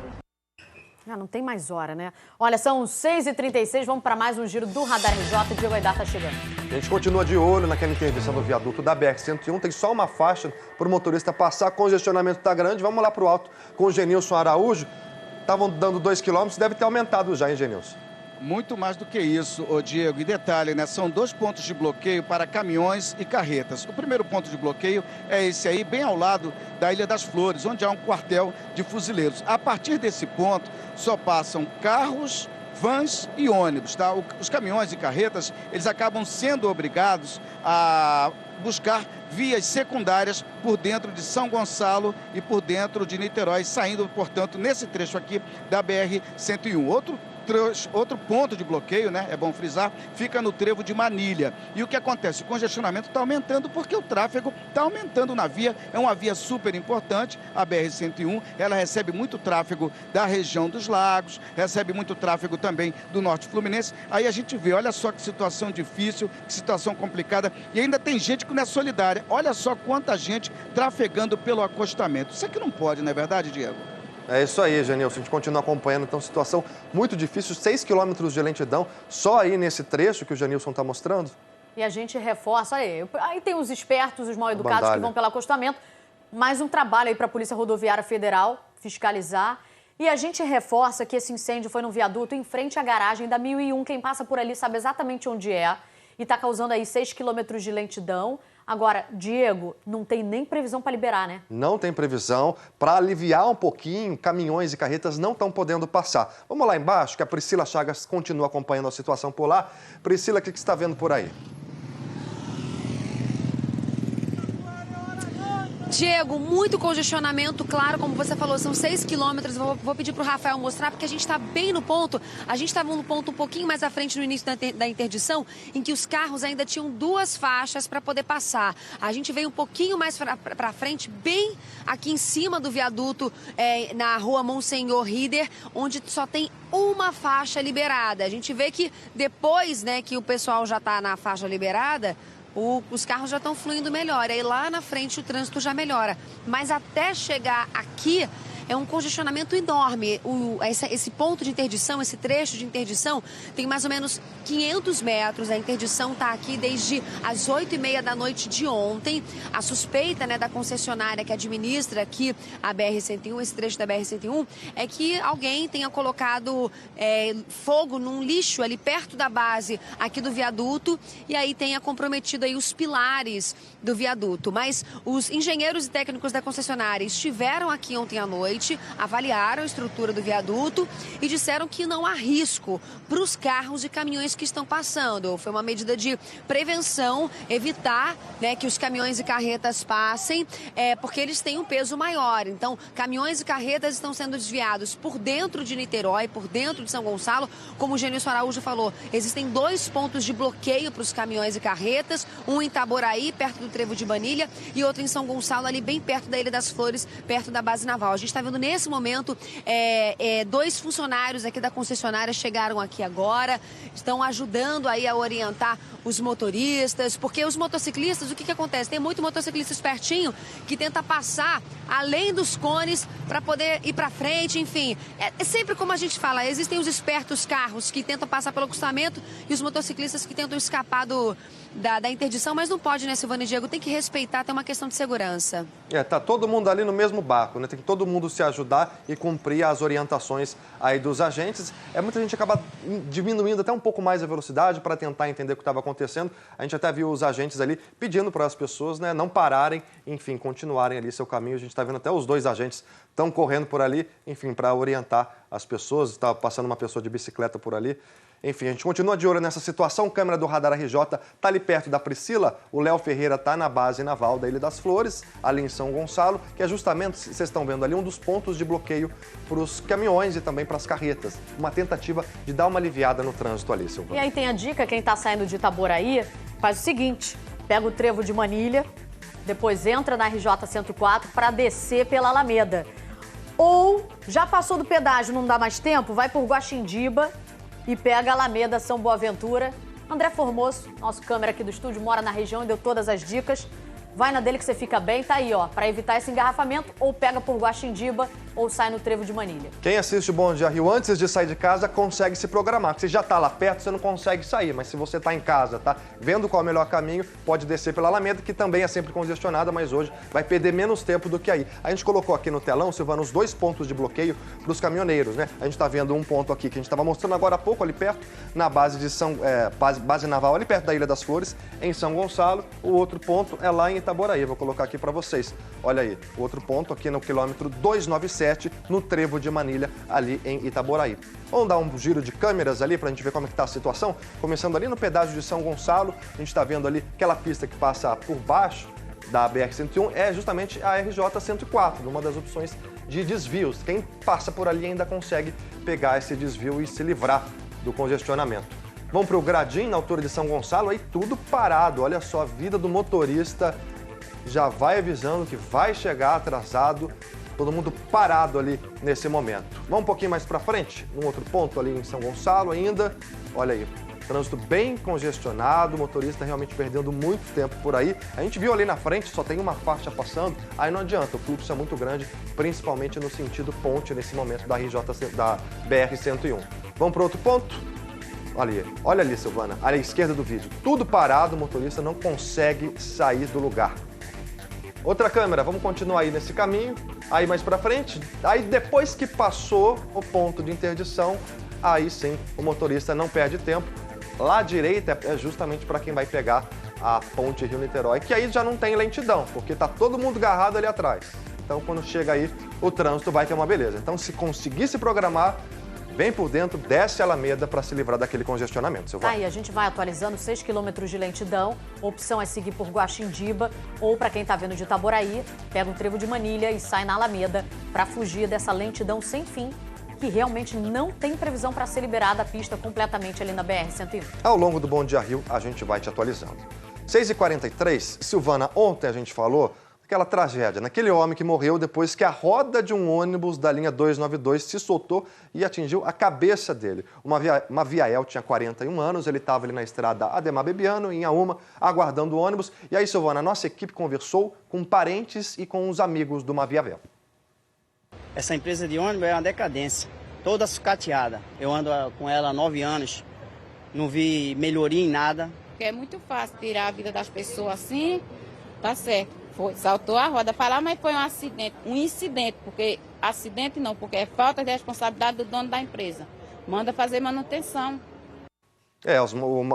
Não tem mais hora, né? Olha, são 6h36, vamos para mais um giro do Radar RJ. Diego Aidar tá chegando. A gente continua de olho naquela interdição do viaduto da BR-101. Tem só uma faixa para o motorista passar, congestionamento está grande. Vamos lá para o alto com o Genilson Araújo. Estavam dando 2 quilômetros, deve ter aumentado já, hein, Genilson? Muito mais do que isso, ô Diego. E detalhe, né? São 2 pontos de bloqueio para caminhões e carretas. O primeiro ponto de bloqueio é esse aí, bem ao lado da Ilha das Flores, onde há um quartel de fuzileiros. A partir desse ponto, só passam carros, vans e ônibus, tá? Os caminhões e carretas, eles acabam sendo obrigados a buscar vias secundárias por dentro de São Gonçalo e por dentro de Niterói, saindo, portanto, nesse trecho aqui da BR-101. Outro ponto de bloqueio, né, é bom frisar, fica no trevo de Manilha. E o que acontece? O congestionamento está aumentando porque o tráfego está aumentando na via. É uma via super importante, a BR-101. Ela recebe muito tráfego da região dos lagos, recebe muito tráfego também do norte fluminense. Aí a gente vê, olha só que situação difícil, que situação complicada. E ainda tem gente que não é solidária. Olha só quanta gente trafegando pelo acostamento. Isso aqui não pode, não é verdade, Diego? É isso aí, Genilson. A gente continua acompanhando, então, situação muito difícil. 6 quilômetros de lentidão, só aí nesse trecho que o Genilson está mostrando. E a gente reforça, aí tem os espertos, os mal-educados que vão pelo acostamento. Mais um trabalho aí para a Polícia Rodoviária Federal fiscalizar. E a gente reforça que esse incêndio foi num viaduto em frente à garagem da 1001. Quem passa por ali sabe exatamente onde é. E está causando aí 6 quilômetros de lentidão. Agora, Diego, não tem nem previsão para liberar, né? Não tem previsão. Para aliviar um pouquinho, caminhões e carretas não estão podendo passar. Vamos lá embaixo, que a Priscila Chagas continua acompanhando a situação por lá. Priscila, o que você está vendo por aí? Diego, muito congestionamento, claro, como você falou, são 6 quilômetros. Vou pedir para o Rafael mostrar, porque a gente está bem no ponto. A gente estava no ponto um pouquinho mais à frente no início da interdição, em que os carros ainda tinham 2 faixas para poder passar. A gente veio um pouquinho mais para frente, bem aqui em cima do viaduto, na rua Monsenhor Rieder, onde só tem uma faixa liberada. A gente vê que depois, né, que o pessoal já está na faixa liberada, os carros já estão fluindo melhor, aí lá na frente o trânsito já melhora. Mas até chegar aqui é um congestionamento enorme. Esse ponto de interdição, esse trecho de interdição, tem mais ou menos 500 metros. A interdição está aqui desde as 8h30 da noite de ontem. A suspeita, né, da concessionária que administra aqui a BR-101, esse trecho da BR-101, é que alguém tenha colocado fogo num lixo ali perto da base aqui do viaduto e aí tenha comprometido aí os pilares do viaduto. Mas os engenheiros e técnicos da concessionária estiveram aqui ontem à noite, avaliaram a estrutura do viaduto e disseram que não há risco para os carros e caminhões que estão passando. Foi uma medida de prevenção, evitar, né, que os caminhões e carretas passem, porque eles têm um peso maior. Então, caminhões e carretas estão sendo desviados por dentro de Niterói, por dentro de São Gonçalo. Como o Genilson Araújo falou, existem 2 pontos de bloqueio para os caminhões e carretas, um em Itaboraí, perto do trevo de Manilha, e outro em São Gonçalo, ali bem perto da Ilha das Flores, perto da base naval. A gente está vendo nesse momento 2 funcionários aqui da concessionária chegaram aqui agora, estão ajudando aí a orientar os motoristas, porque os motociclistas, o que acontece? Tem muito motociclista espertinho que tenta passar além dos cones para poder ir para frente, enfim. É sempre como a gente fala, existem os espertos carros que tentam passar pelo acostamento e os motociclistas que tentam escapar da interdição, mas não pode, né, Silvana e Diego? Tem que respeitar, tem uma questão de segurança. Tá todo mundo ali no mesmo barco, né? Tem que todo mundo se ajudar e cumprir as orientações aí dos agentes. Muita gente acaba diminuindo até um pouco mais a velocidade para tentar entender o que estava acontecendo. A gente até viu os agentes ali pedindo para as pessoas, né, não pararem, enfim, continuarem ali seu caminho. A gente está vendo até os 2 agentes estão correndo por ali, enfim, para orientar as pessoas, estava passando uma pessoa de bicicleta por ali. Enfim, a gente continua de olho nessa situação. Câmera do Radar RJ está ali perto da Priscila. O Léo Ferreira está na base naval da Ilha das Flores, ali em São Gonçalo, que é justamente, vocês estão vendo ali, um dos pontos de bloqueio para os caminhões e também para as carretas. Uma tentativa de dar uma aliviada no trânsito ali, Silvana. E aí tem a dica, quem está saindo de Itaboraí, faz o seguinte, pega o trevo de Manilha, depois entra na RJ 104 para descer pela Alameda. Ou, já passou do pedágio, não dá mais tempo, vai por Guaxindiba e pega a Alameda São Boaventura. André Formoso, nosso câmera aqui do estúdio, mora na região e deu todas as dicas. Vai na dele que você fica bem, tá aí, ó, para evitar esse engarrafamento, ou pega por Guaxindiba ou sai no trevo de Manilha. Quem assiste o Bom Dia Rio antes de sair de casa consegue se programar. Porque você já está lá perto, você não consegue sair. Mas se você está em casa, tá vendo qual é o melhor caminho, pode descer pela Alameda, que também é sempre congestionada, mas hoje vai perder menos tempo do que aí. A gente colocou aqui no telão, Silvana, os 2 pontos de bloqueio para os caminhoneiros, né? A gente está vendo um ponto aqui que a gente estava mostrando agora há pouco, ali perto, na base de base naval, ali perto da Ilha das Flores, em São Gonçalo. O outro ponto é lá em Itaboraí. Vou colocar aqui para vocês. Olha aí, o outro ponto aqui no quilômetro 297, no trevo de Manilha, ali em Itaboraí. Vamos dar um giro de câmeras ali para a gente ver como é que está a situação. Começando ali no pedágio de São Gonçalo, a gente está vendo ali aquela pista que passa por baixo da BR-101, é justamente a RJ-104, uma das opções de desvios. Quem passa por ali ainda consegue pegar esse desvio e se livrar do congestionamento. Vamos para o Gradim, na altura de São Gonçalo, aí tudo parado. Olha só, a vida do motorista já vai avisando que vai chegar atrasado, todo mundo parado ali nesse momento. Vamos um pouquinho mais para frente, num outro ponto ali em São Gonçalo ainda. Olha aí, trânsito bem congestionado, o motorista realmente perdendo muito tempo por aí. A gente viu ali na frente, só tem uma faixa passando, aí não adianta, o fluxo é muito grande, principalmente no sentido ponte nesse momento da BR-101. Vamos para outro ponto? Olha ali, Silvana, à esquerda do vídeo. Tudo parado, o motorista não consegue sair do lugar. Outra câmera, vamos continuar aí nesse caminho, aí mais pra frente, aí depois que passou o ponto de interdição, aí sim o motorista não perde tempo. Lá à direita é justamente para quem vai pegar a ponte Rio-Niterói, que aí já não tem lentidão, porque tá todo mundo agarrado ali atrás. Então quando chega aí, o trânsito vai ter uma beleza. Então se conseguir se programar, vem por dentro, desce a Alameda para se livrar daquele congestionamento, Silvana. Aí, a gente vai atualizando 6 quilômetros de lentidão. A opção é seguir por Guaxindiba ou, para quem está vendo de Itaboraí, pega o trevo de Manilha e sai na Alameda para fugir dessa lentidão sem fim, que realmente não tem previsão para ser liberada a pista completamente ali na BR-101. Ao longo do Bom Dia Rio, a gente vai te atualizando. 6h43, Silvana, ontem a gente falou aquela tragédia, naquele homem que morreu depois que a roda de um ônibus da linha 292 se soltou e atingiu a cabeça dele. Uma Viael tinha 41 anos, ele estava ali na estrada Ademar Bebiano, em Auma, aguardando o ônibus. E aí, Silvana, a nossa equipe conversou com parentes e com os amigos do Viael. Essa empresa de ônibus é uma decadência, toda sucateada. Eu ando com ela há 9 anos, não vi melhoria em nada. É muito fácil tirar a vida das pessoas assim, tá certo. Saltou a roda para lá, mas foi um incidente, porque acidente não, porque é falta de responsabilidade do dono da empresa. Manda fazer manutenção.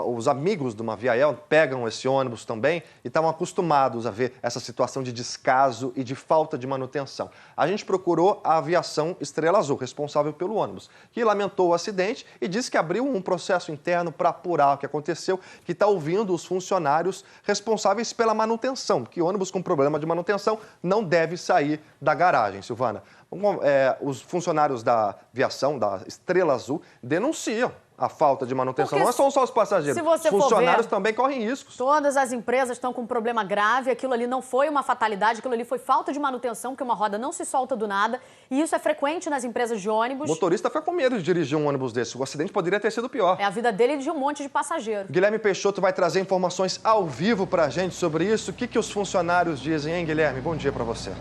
Os amigos do Viael pegam esse ônibus também e estavam acostumados a ver essa situação de descaso e de falta de manutenção. A gente procurou a Aviação Estrela Azul, responsável pelo ônibus, que lamentou o acidente e disse que abriu um processo interno para apurar o que aconteceu, que está ouvindo os funcionários responsáveis pela manutenção, que ônibus com problema de manutenção não deve sair da garagem, Silvana. Os funcionários da aviação, da Estrela Azul, denunciam a falta de manutenção. Porque não são só os passageiros, os funcionários também correm riscos. Todas as empresas estão com um problema grave, aquilo ali não foi uma fatalidade, aquilo ali foi falta de manutenção, porque uma roda não se solta do nada, e isso é frequente nas empresas de ônibus. O motorista foi com medo de dirigir um ônibus desse, o acidente poderia ter sido pior. É a vida dele e de um monte de passageiro. Guilherme Peixoto vai trazer informações ao vivo pra gente sobre isso. O que os funcionários dizem, hein, Guilherme? Bom dia pra você.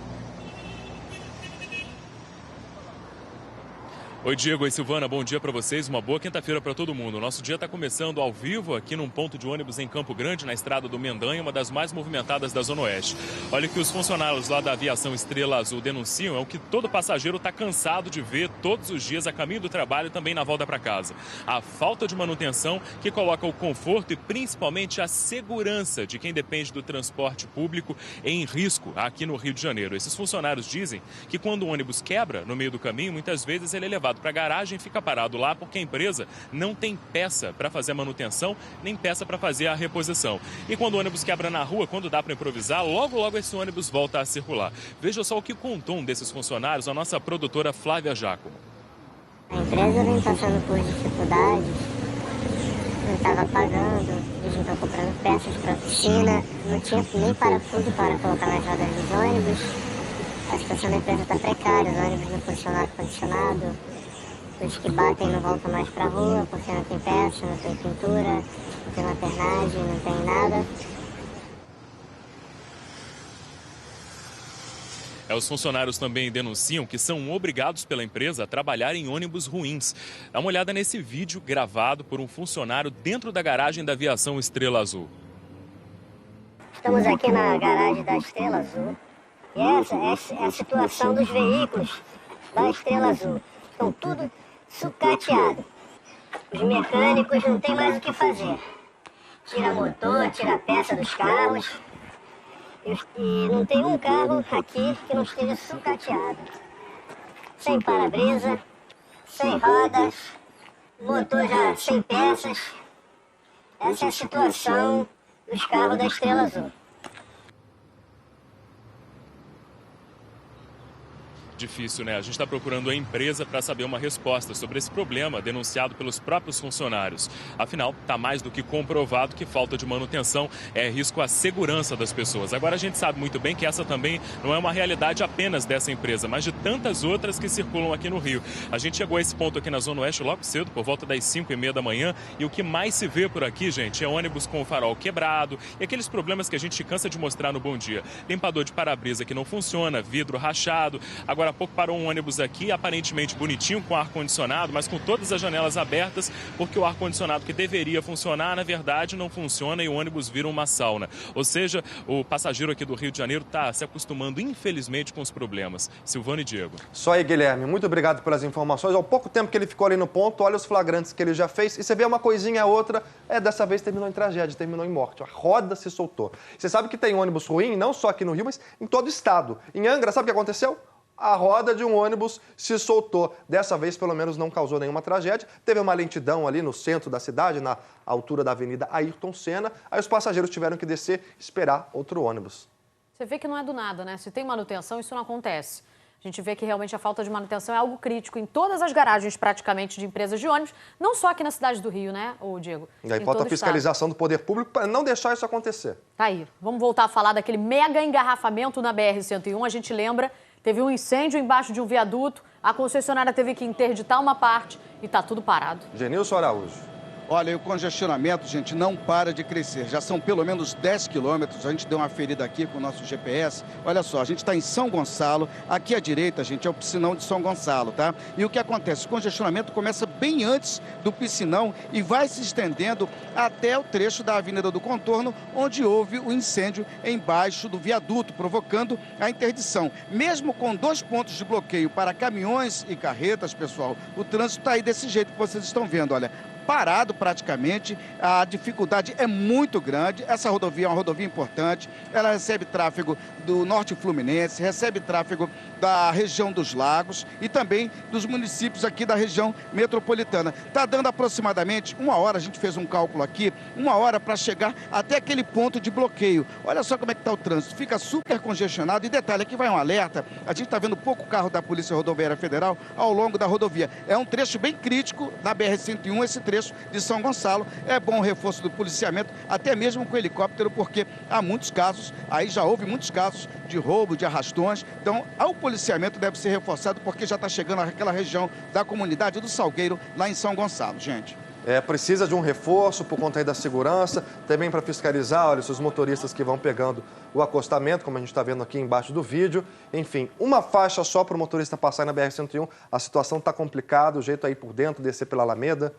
Oi, Diego e Silvana, bom dia para vocês, uma boa quinta-feira para todo mundo. O nosso dia está começando ao vivo aqui num ponto de ônibus em Campo Grande, na estrada do Mendanha, uma das mais movimentadas da Zona Oeste. Olha, o que os funcionários lá da Aviação Estrela Azul denunciam é o que todo passageiro está cansado de ver todos os dias a caminho do trabalho e também na volta para casa. A falta de manutenção que coloca o conforto e principalmente a segurança de quem depende do transporte público em risco aqui no Rio de Janeiro. Esses funcionários dizem que quando o ônibus quebra no meio do caminho, muitas vezes ele é levado levado para a garagem e fica parado lá porque a empresa não tem peça para fazer a manutenção, nem peça para fazer a reposição. E quando o ônibus quebra na rua, quando dá para improvisar, logo esse ônibus volta a circular. Veja só o que contou um desses funcionários, a nossa produtora Flávia Giacomo. A empresa vem passando por dificuldades, não estava pagando, eles não estão comprando peças para a oficina, não tinha nem parafuso para colocar nas rodas dos ônibus. A situação da empresa está precária, os ônibus não funcionam ar-condicionado, os que batem não voltam mais para a rua porque não tem peça, não tem pintura, não tem lanternagem, não tem nada. Os funcionários também denunciam que são obrigados pela empresa a trabalhar em ônibus ruins. Dá uma olhada nesse vídeo gravado por um funcionário dentro da garagem da aviação Estrela Azul. Estamos aqui na garagem da Estrela Azul e essa é a situação dos veículos da Estrela Azul. Estão tudo sucateado. Os mecânicos não têm mais o que fazer. Tira motor, tira peça dos carros. E não tem um carro aqui que não esteja sucateado. Sem para-brisa, sem rodas, motor já sem peças. Essa é a situação dos carros da Estrela Azul. Difícil, né? A gente está procurando a empresa para saber uma resposta sobre esse problema denunciado pelos próprios funcionários. Afinal, está mais do que comprovado que falta de manutenção é risco à segurança das pessoas. Agora, a gente sabe muito bem que essa também não é uma realidade apenas dessa empresa, mas de tantas outras que circulam aqui no Rio. A gente chegou a esse ponto aqui na Zona Oeste logo cedo, por volta das 5h30 da manhã, e o que mais se vê por aqui, gente, é ônibus com o farol quebrado e aqueles problemas que a gente cansa de mostrar no Bom Dia. Limpador de para-brisa que não funciona, vidro rachado. Agora, há pouco parou um ônibus aqui, aparentemente bonitinho, com ar-condicionado, mas com todas as janelas abertas, porque o ar-condicionado que deveria funcionar, na verdade, não funciona e o ônibus vira uma sauna. Ou seja, o passageiro aqui do Rio de Janeiro está se acostumando, infelizmente, com os problemas. Silvano e Diego. Só aí, Guilherme. Muito obrigado pelas informações. Ao pouco tempo que ele ficou ali no ponto, olha os flagrantes que ele já fez. E você vê uma coisinha a outra, dessa vez terminou em tragédia, terminou em morte. A roda se soltou. Você sabe que tem ônibus ruim, não só aqui no Rio, mas em todo o estado. Em Angra, sabe o que aconteceu? A roda de um ônibus se soltou. Dessa vez, pelo menos, não causou nenhuma tragédia. Teve uma lentidão ali no centro da cidade, na altura da Avenida Ayrton Senna. Aí os passageiros tiveram que descer e esperar outro ônibus. Você vê que não é do nada, né? Se tem manutenção, isso não acontece. A gente vê que realmente a falta de manutenção é algo crítico em todas as garagens, praticamente, de empresas de ônibus. Não só aqui na cidade do Rio, né, Diego? E aí falta a fiscalização do poder público para não deixar isso acontecer. Tá aí. Vamos voltar a falar daquele mega engarrafamento na BR-101. A gente lembra... Teve um incêndio embaixo de um viaduto, a concessionária teve que interditar uma parte e está tudo parado. Genilson Araújo. Olha, e o congestionamento, gente, não para de crescer. Já são pelo menos 10 quilômetros. A gente deu uma ferida aqui com o nosso GPS. Olha só, a gente está em São Gonçalo. Aqui à direita, gente, é o Piscinão de São Gonçalo, tá? E o que acontece? O congestionamento começa bem antes do Piscinão e vai se estendendo até o trecho da Avenida do Contorno, onde houve o incêndio embaixo do viaduto, provocando a interdição. Mesmo com 2 pontos de bloqueio para caminhões e carretas, pessoal, o trânsito está aí desse jeito que vocês estão vendo, olha. Parado praticamente, a dificuldade é muito grande. Essa rodovia é uma rodovia importante, ela recebe tráfego do Norte Fluminense, recebe tráfego da região dos Lagos e também dos municípios aqui da região metropolitana. Está dando aproximadamente 1 hora, a gente fez um cálculo aqui, 1 hora para chegar até aquele ponto de bloqueio. Olha só como é que está o trânsito, fica super congestionado e detalhe, aqui vai um alerta, a gente está vendo pouco carro da Polícia Rodoviária Federal ao longo da rodovia. É um trecho bem crítico da BR-101, esse trecho de São Gonçalo. É bom o reforço do policiamento, até mesmo com helicóptero, porque há muitos casos, aí já houve muitos casos de roubo, de arrastões. Então, o policiamento deve ser reforçado, porque já está chegando àquela região da comunidade do Salgueiro, lá em São Gonçalo, gente. Precisa de um reforço por conta aí da segurança, também para fiscalizar, olha, os motoristas que vão pegando o acostamento, como a gente está vendo aqui embaixo do vídeo. Enfim, uma faixa só para o motorista passar na BR-101, a situação está complicada, o jeito aí por dentro, descer pela Alameda.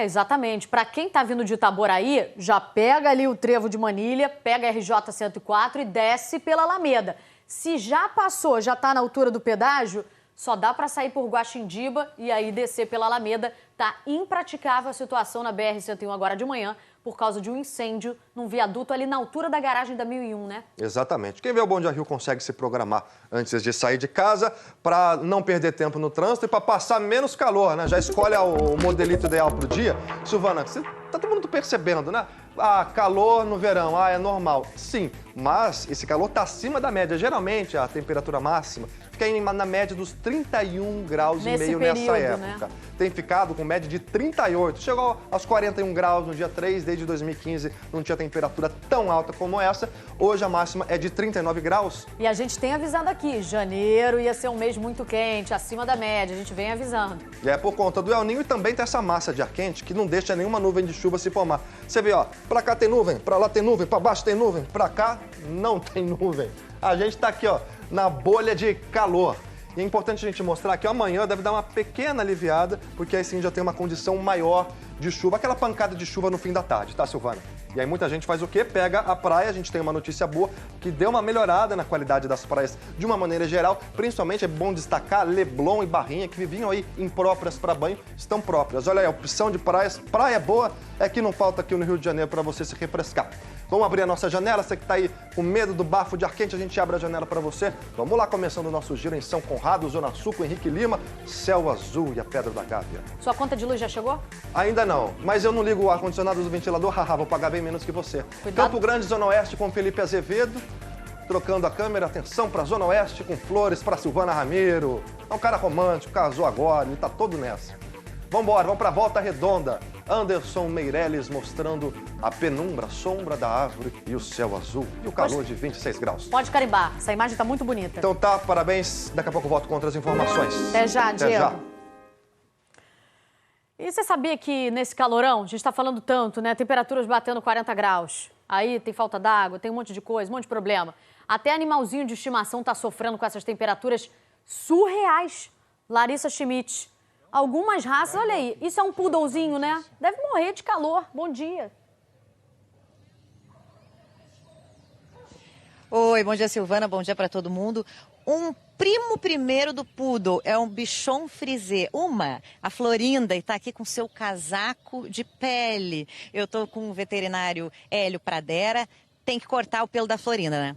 Exatamente. Para quem está vindo de Itaboraí, já pega ali o trevo de Manilha, pega a RJ-104 e desce pela Alameda. Se já passou, já está na altura do pedágio, Só dá para sair por Guaxindiba e aí descer pela Alameda. Tá impraticável a situação na BR-101 agora de manhã por causa de um incêndio num viaduto ali na altura da garagem da 1001, né? Exatamente. Quem vê o Bom Dia Rio consegue se programar antes de sair de casa para não perder tempo no trânsito e para passar menos calor, né? Já escolhe o modelito ideal para o dia. Silvana, você tá todo mundo percebendo, né? Ah, calor no verão, é normal. Sim, mas esse calor está acima da média. Geralmente, a temperatura máxima fica na média dos 31 graus e meio nessa época. Né? Tem ficado com média de 38. Chegou aos 41 graus no dia 3, desde 2015 não tinha temperatura tão alta como essa. Hoje a máxima é de 39 graus. E a gente tem avisado aqui, janeiro ia ser um mês muito quente, acima da média, a gente vem avisando. E é por conta do El Niño e também tem essa massa de ar quente que não deixa nenhuma nuvem de chuva se formar. Você vê, ó, pra cá tem nuvem, pra lá tem nuvem, pra baixo tem nuvem, pra cá não tem nuvem. A gente tá aqui, ó, na bolha de calor. E é importante a gente mostrar que amanhã deve dar uma pequena aliviada, porque aí sim já tem uma condição maior de chuva, aquela pancada de chuva no fim da tarde, tá, Silvana? E aí muita gente faz o quê? Pega a praia, a gente tem uma notícia boa, que deu uma melhorada na qualidade das praias de uma maneira geral, principalmente é bom destacar Leblon e Barrinha, que viviam aí impróprias para banho, estão próprias. Olha aí, a opção de praias, praia boa é que não falta aqui no Rio de Janeiro para você se refrescar. Vamos abrir a nossa janela, você que está aí com medo do bafo de ar quente, a gente abre a janela para você. Vamos lá, começando o nosso giro em São Conrado, Zona Sul, com Henrique Lima, céu azul e a Pedra da Gávea. Sua conta de luz já chegou? Ainda não, mas eu não ligo o ar-condicionado do ventilador, vou pagar bem menos que você. Cuidado. Campo Grande, Zona Oeste, com Felipe Azevedo, trocando a câmera, atenção para a Zona Oeste, com flores para Silvana Ramiro. É um cara romântico, casou agora, ele tá todo nessa. Vambora, vamos para Volta Redonda. Anderson Meirelles mostrando a penumbra, a sombra da árvore e o céu azul e o calor de 26 graus. Pode carimbar, essa imagem tá muito bonita. Então tá, parabéns. Daqui a pouco eu volto com outras informações. Até já, Diego. Até já. E você sabia que nesse calorão, a gente está falando tanto, né? Temperaturas batendo 40 graus. Aí tem falta d'água, tem um monte de coisa, um monte de problema. Até animalzinho de estimação está sofrendo com essas temperaturas surreais. Larissa Schmidt. Algumas raças, olha aí, isso é um poodlezinho, né? Deve morrer de calor. Bom dia. Oi, bom dia, Silvana, bom dia para todo mundo. Um primo primeiro do poodle é um bichon frisé, a Florinda, e está aqui com seu casaco de pele. Eu estou com o veterinário Hélio Pradera, tem que cortar o pelo da Florinda, né?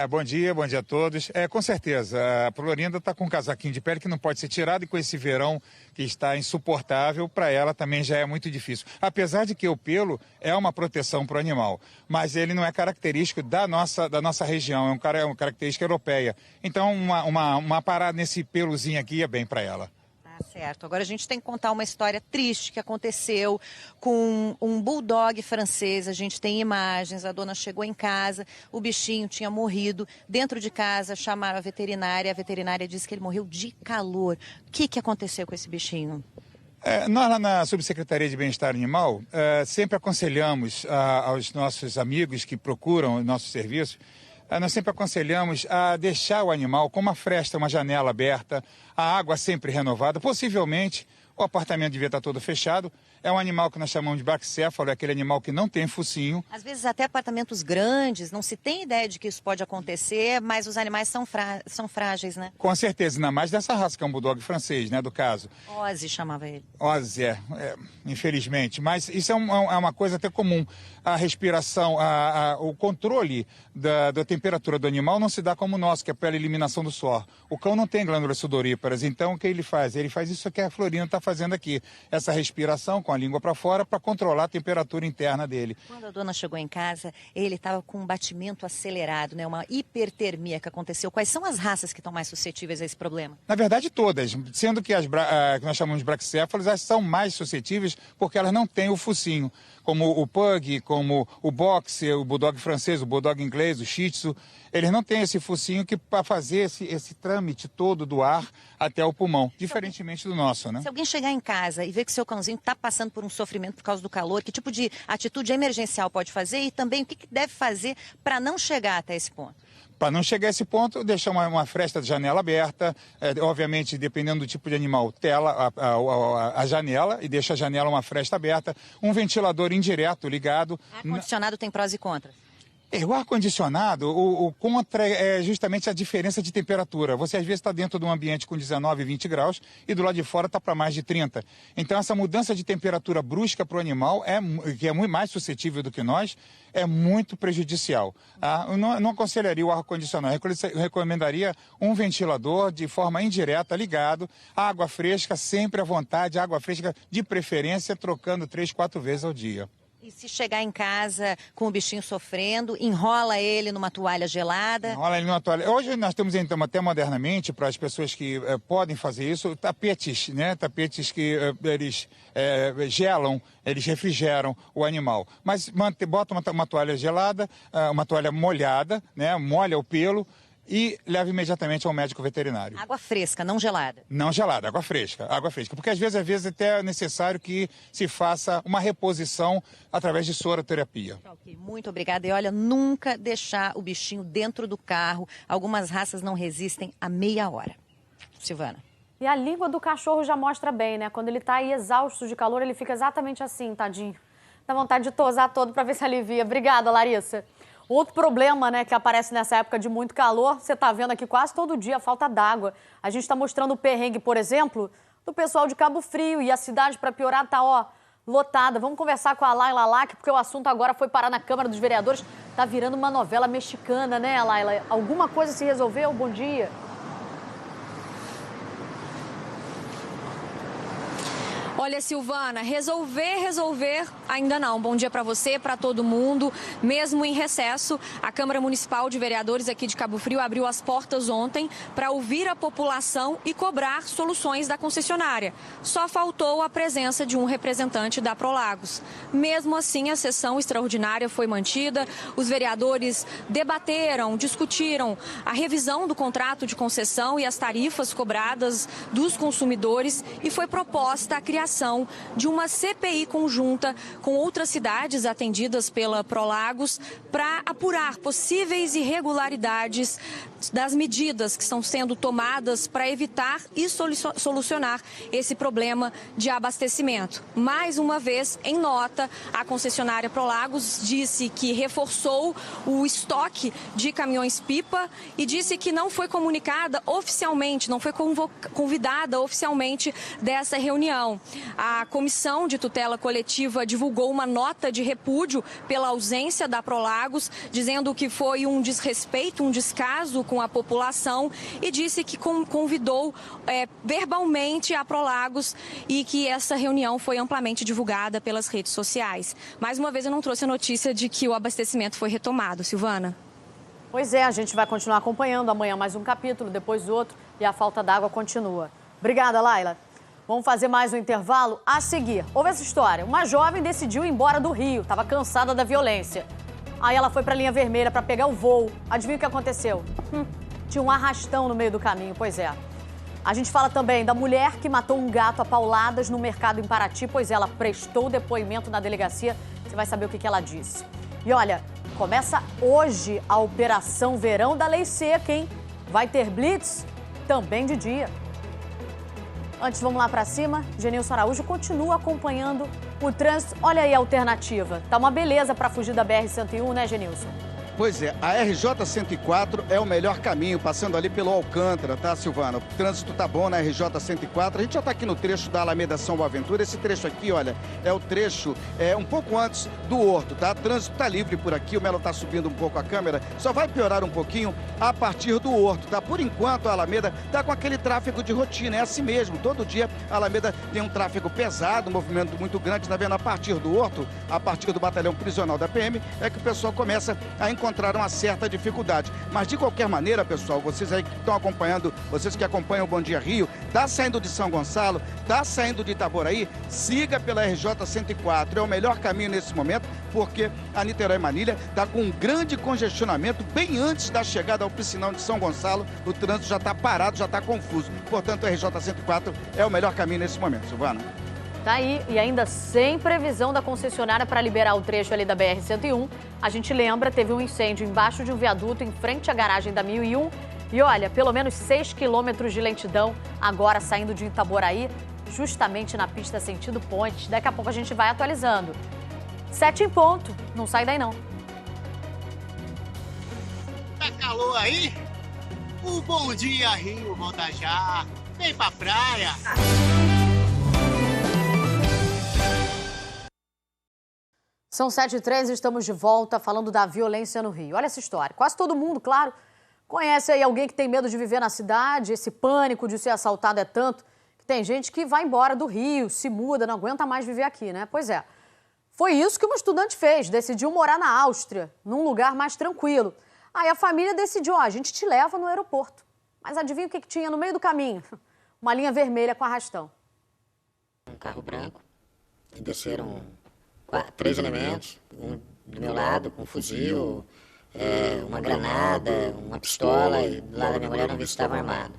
Bom dia a todos. Com certeza, a Florinda está com um casaquinho de pele que não pode ser tirado e com esse verão que está insuportável, para ela também já é muito difícil. Apesar de que o pelo é uma proteção para o animal, mas ele não é característico da nossa região, é uma característica europeia. Então, uma parada nesse pelozinho aqui é bem para ela. Certo. Agora a gente tem que contar uma história triste que aconteceu com um bulldog francês. A gente tem imagens, a dona chegou em casa, o bichinho tinha morrido. Dentro de casa chamaram a veterinária disse que ele morreu de calor. O que aconteceu com esse bichinho? Nós lá na Subsecretaria de Bem-Estar Animal sempre aconselhamos aos nossos amigos que procuram o nosso serviço, nós sempre aconselhamos a deixar o animal com uma fresta, uma janela aberta, a água sempre renovada. Possivelmente, o apartamento devia estar todo fechado. É um animal que nós chamamos de braquicéfalo, é aquele animal que não tem focinho. Às vezes até apartamentos grandes, não se tem ideia de que isso pode acontecer, mas os animais são frágeis, né? Com certeza, ainda mais dessa raça, que é um bulldog francês, né, do caso. Ozzy chamava ele. Ozzy, infelizmente. Mas isso é uma coisa até comum. A respiração, o controle da temperatura do animal não se dá como o nosso, que é pela eliminação do suor. O cão não tem glândulas sudoríparas, então o que ele faz? Ele faz isso que a Florinda está fazendo aqui, essa respiração com a língua para fora para controlar a temperatura interna dele. Quando a dona chegou em casa, ele estava com um batimento acelerado, né? Uma hipertermia que aconteceu. Quais são as raças que estão mais suscetíveis a esse problema? Na verdade, todas, sendo que que nós chamamos de braquicéfalos, elas são mais suscetíveis porque elas não têm o focinho, como o pug, como o boxer, o bulldog francês, o bulldog inglês, o shih tzu. Eles não têm esse focinho que para fazer esse trâmite todo do ar até o pulmão, diferentemente do nosso, né? Se alguém chegar em casa e ver que seu cãozinho está passando por um sofrimento por causa do calor, que tipo de atitude emergencial pode fazer e também o que deve fazer para não chegar até esse ponto? Para não chegar a esse ponto, deixar uma fresta de janela aberta, obviamente, dependendo do tipo de animal, tela a janela e deixa a janela uma fresta aberta, um ventilador indireto ligado. Ar-condicionado tem prós e contras? O ar-condicionado, o contra é justamente a diferença de temperatura. Você às vezes está dentro de um ambiente com 19, 20 graus e do lado de fora está para mais de 30. Então essa mudança de temperatura brusca para o animal, que é muito mais suscetível do que nós, é muito prejudicial. Eu não aconselharia o ar-condicionado, eu recomendaria um ventilador de forma indireta, ligado, água fresca sempre à vontade, água fresca de preferência trocando 3, 4 vezes ao dia. E se chegar em casa com o bichinho sofrendo, enrola ele numa toalha gelada? Enrola ele numa toalha. Hoje nós temos, então, até modernamente, para as pessoas que podem fazer isso, tapetes, né? Tapetes que eles gelam, eles refrigeram o animal. Mas bota uma toalha gelada, uma toalha molhada, né? Molha o pelo e leva imediatamente ao médico veterinário. Água fresca, não gelada? Não gelada, água fresca. Porque às vezes até é necessário que se faça uma reposição através de soroterapia. Ok, muito obrigada. E olha, nunca deixar o bichinho dentro do carro. Algumas raças não resistem a meia hora. Silvana. E a língua do cachorro já mostra bem, né? Quando ele tá aí exausto de calor, ele fica exatamente assim, tadinho. Dá vontade de tosar todo para ver se alivia. Obrigada, Larissa. Outro problema, né, que aparece nessa época de muito calor, você está vendo aqui quase todo dia a falta d'água. A gente está mostrando o perrengue, por exemplo, do pessoal de Cabo Frio. E a cidade, para piorar, está lotada. Vamos conversar com a Laila Lack, porque o assunto agora foi parar na Câmara dos Vereadores. Está virando uma novela mexicana, né, Laila? Alguma coisa se resolveu? Bom dia. Olha, Silvana, resolver ainda não. Bom dia para você, para todo mundo. Mesmo em recesso, a Câmara Municipal de Vereadores aqui de Cabo Frio abriu as portas ontem para ouvir a população e cobrar soluções da concessionária. Só faltou a presença de um representante da Prolagos. Mesmo assim, a sessão extraordinária foi mantida. Os vereadores debateram, discutiram a revisão do contrato de concessão e as tarifas cobradas dos consumidores e foi proposta a criação de uma CPI conjunta com outras cidades atendidas pela Prolagos para apurar possíveis irregularidades das medidas que estão sendo tomadas para evitar e solucionar esse problema de abastecimento. Mais uma vez, em nota, a concessionária Prolagos disse que reforçou o estoque de caminhões-pipa e disse que não foi comunicada oficialmente, não foi convidada oficialmente dessa reunião. A Comissão de Tutela Coletiva divulgou uma nota de repúdio pela ausência da Prolagos, dizendo que foi um desrespeito, um descaso com a população e disse que convidou verbalmente a Prolagos e que essa reunião foi amplamente divulgada pelas redes sociais. Mais uma vez, eu não trouxe a notícia de que o abastecimento foi retomado. Silvana? Pois é, a gente vai continuar acompanhando amanhã mais um capítulo, depois outro, e a falta d'água continua. Obrigada, Laila. Vamos fazer mais um intervalo a seguir. Houve essa história. Uma jovem decidiu ir embora do Rio, estava cansada da violência. Aí ela foi para a linha vermelha para pegar o voo. Adivinha o que aconteceu? Tinha um arrastão no meio do caminho, pois é. A gente fala também da mulher que matou um gato a pauladas no mercado em Paraty, pois ela prestou depoimento na delegacia. Você vai saber o que ela disse. E olha, começa hoje a Operação Verão da Lei Seca, hein? Vai ter blitz também de dia. Antes, vamos lá para cima. Genilson Araújo continua acompanhando o trânsito. Olha aí a alternativa. Tá uma beleza para fugir da BR-101, né, Genilson? Pois é, a RJ-104 é o melhor caminho, passando ali pelo Alcântara, tá, Silvana? O trânsito tá bom na RJ-104. A gente já tá aqui no trecho da Alameda São Boaventura. Esse trecho aqui, olha, é o trecho um pouco antes do Horto, tá? O trânsito tá livre por aqui, o Melo tá subindo um pouco a câmera. Só vai piorar um pouquinho a partir do Horto, tá? Por enquanto, a Alameda tá com aquele tráfego de rotina, é assim mesmo. Todo dia a Alameda tem um tráfego pesado, um movimento muito grande, tá vendo? A partir do Horto, a partir do batalhão prisional da PM, é que o pessoal começa a encontrar uma certa dificuldade. Mas de qualquer maneira, pessoal, vocês aí que estão acompanhando, vocês que acompanham o Bom Dia Rio, tá saindo de São Gonçalo, tá saindo de Itaboraí, siga pela RJ-104. É o melhor caminho nesse momento, porque a Niterói-Manilha tá com um grande congestionamento bem antes da chegada ao piscinão de São Gonçalo. O trânsito já está parado, já está confuso. Portanto, a RJ-104 é o melhor caminho nesse momento, Silvana. Tá aí, e ainda sem previsão da concessionária para liberar o trecho ali da BR-101. A gente lembra, teve um incêndio embaixo de um viaduto em frente à garagem da 1001. E olha, pelo menos 6 quilômetros de lentidão agora saindo de Itaboraí, justamente na pista sentido ponte. Daqui a pouco a gente vai atualizando. 7 em ponto, não sai daí não. alô aí? O Bom Dia Rio volta já. Vem pra praia. São 7h13 e estamos de volta falando da violência no Rio. Olha essa história. Quase todo mundo, claro, conhece aí alguém que tem medo de viver na cidade. Esse pânico de ser assaltado é tanto que tem gente que vai embora do Rio, se muda, não aguenta mais viver aqui, né? Pois é. Foi isso que uma estudante fez. Decidiu morar na Áustria, num lugar mais tranquilo. Aí a família decidiu, a gente te leva no aeroporto. Mas adivinha o que tinha no meio do caminho? Uma linha vermelha com arrastão. Um carro branco e desceram 3 elementos, um do meu lado com um fuzil, uma granada, uma pistola, e do lado da minha mulher não vi se estava armado.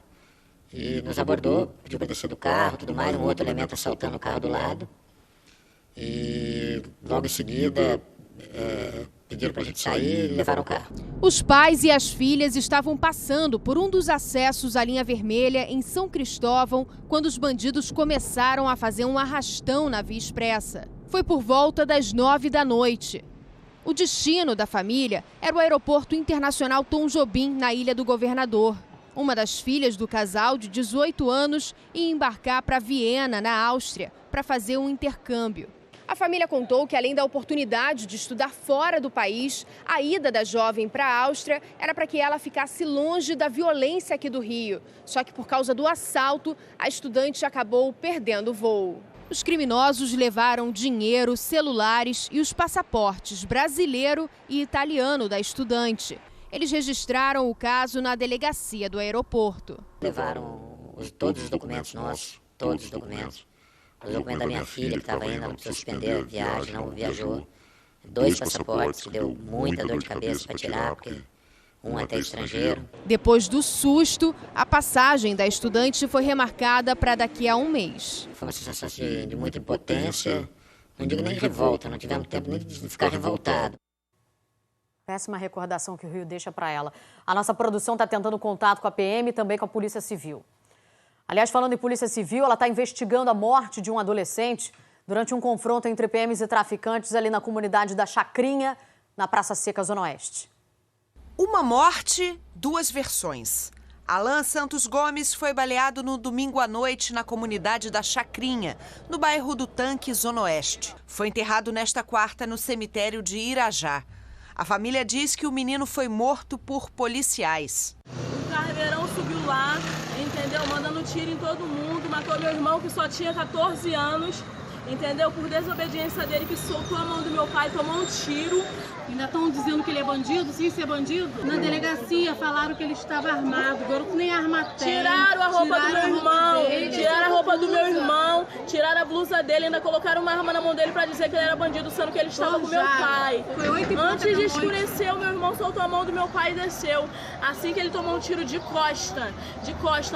E nos abordou, pediu para descer do carro, tudo mais, um outro elemento assaltando o carro do lado. E logo em seguida pediram para a gente sair e levaram o carro. Os pais e as filhas estavam passando por um dos acessos à linha vermelha em São Cristóvão quando os bandidos começaram a fazer um arrastão na Via Expressa. Foi por volta das 9 da noite. O destino da família era o Aeroporto Internacional Tom Jobim, na Ilha do Governador. Uma das filhas do casal, de 18 anos, ia embarcar para Viena, na Áustria, para fazer um intercâmbio. A família contou que, além da oportunidade de estudar fora do país, a ida da jovem para a Áustria era para que ela ficasse longe da violência aqui do Rio. Só que, por causa do assalto, a estudante acabou perdendo o voo. Os criminosos levaram dinheiro, celulares e os passaportes brasileiro e italiano da estudante. Eles registraram o caso na delegacia do aeroporto. Levaram todos os documentos nossos, todos os documentos. O documento da minha filha, que estava indo, ela precisou suspender a viagem, não viajou. 2 passaportes, que deu muita dor de cabeça para tirar, porque um é até estrangeiro. Depois do susto, a passagem da estudante foi remarcada para daqui a um mês. Foi uma sensação de muita impotência, não digo nem de revolta, não tivemos tempo nem de ficar revoltado. Péssima recordação que o Rio deixa para ela. A nossa produção está tentando contato com a PM e também com a Polícia Civil. Aliás, falando em Polícia Civil, ela está investigando a morte de um adolescente durante um confronto entre PMs e traficantes ali na comunidade da Chacrinha, na Praça Seca, Zona Oeste. Uma morte, 2 versões. Alan Santos Gomes foi baleado no domingo à noite na comunidade da Chacrinha, no bairro do Tanque, Zona Oeste. Foi enterrado nesta quarta no cemitério de Irajá. A família diz que o menino foi morto por policiais. O cargueirão subiu lá, entendeu? Mandando tiro em todo mundo, matou meu irmão que só tinha 14 anos, entendeu? Por desobediência dele, que soltou a mão do meu pai, tomou um tiro. Ainda estão dizendo que ele é bandido, sim, ser bandido? Na delegacia falaram que ele estava armado, o garoto nem arma tem. Tiraram a roupa do meu irmão, tiraram a roupa do meu irmão, tiraram a blusa dele, ainda colocaram uma arma na mão dele para dizer que ele era bandido, sendo que ele estava com meu pai. Antes de escurecer, o meu irmão soltou a mão do meu pai e desceu. Assim que ele tomou um tiro de costa,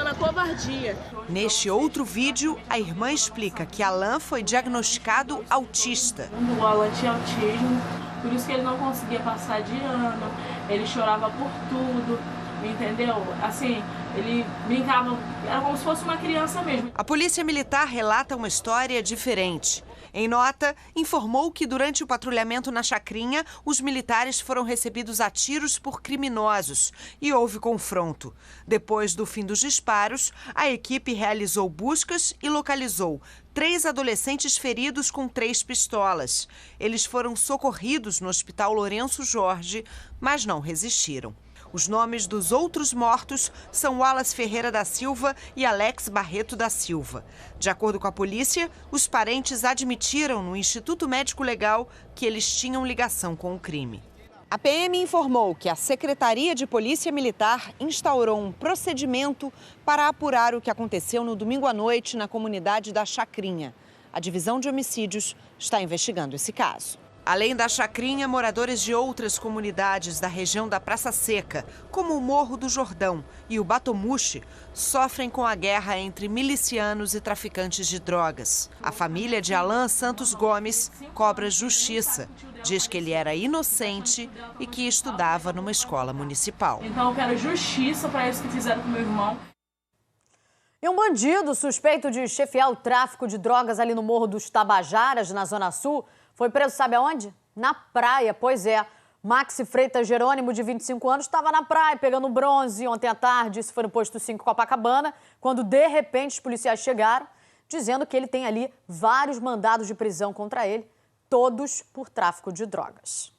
na covardia. Neste outro vídeo, a irmã explica que Alan foi diagnosticado autista. O Alan tinha autismo, por isso que ele não conseguia passar de ano, ele chorava por tudo, entendeu? Assim, ele brincava, era como se fosse uma criança mesmo. A Polícia Militar relata uma história diferente. Em nota, informou que durante o patrulhamento na Chacrinha, os militares foram recebidos a tiros por criminosos e houve confronto. Depois do fim dos disparos, a equipe realizou buscas e localizou 3 adolescentes feridos com 3 pistolas. Eles foram socorridos no Hospital Lourenço Jorge, mas não resistiram. Os nomes dos outros mortos são Wallace Ferreira da Silva e Alex Barreto da Silva. De acordo com a polícia, os parentes admitiram no Instituto Médico Legal que eles tinham ligação com o crime. A PM informou que a Secretaria de Polícia Militar instaurou um procedimento para apurar o que aconteceu no domingo à noite na comunidade da Chacrinha. A Divisão de Homicídios está investigando esse caso. Além da Chacrinha, moradores de outras comunidades da região da Praça Seca, como o Morro do Jordão e o Batomuxi, sofrem com a guerra entre milicianos e traficantes de drogas. A família de Alan Santos Gomes cobra justiça. Diz que ele era inocente e que estudava numa escola municipal. Então eu quero justiça para isso que fizeram com meu irmão. E um bandido suspeito de chefiar o tráfico de drogas ali no Morro dos Tabajaras, na Zona Sul, foi preso, sabe aonde? Na praia, pois é. Maxi Freitas Jerônimo, de 25 anos, estava na praia pegando bronze ontem à tarde. Isso foi no posto 5 Copacabana, quando de repente os policiais chegaram, dizendo que ele tem ali vários mandados de prisão contra ele, todos por tráfico de drogas.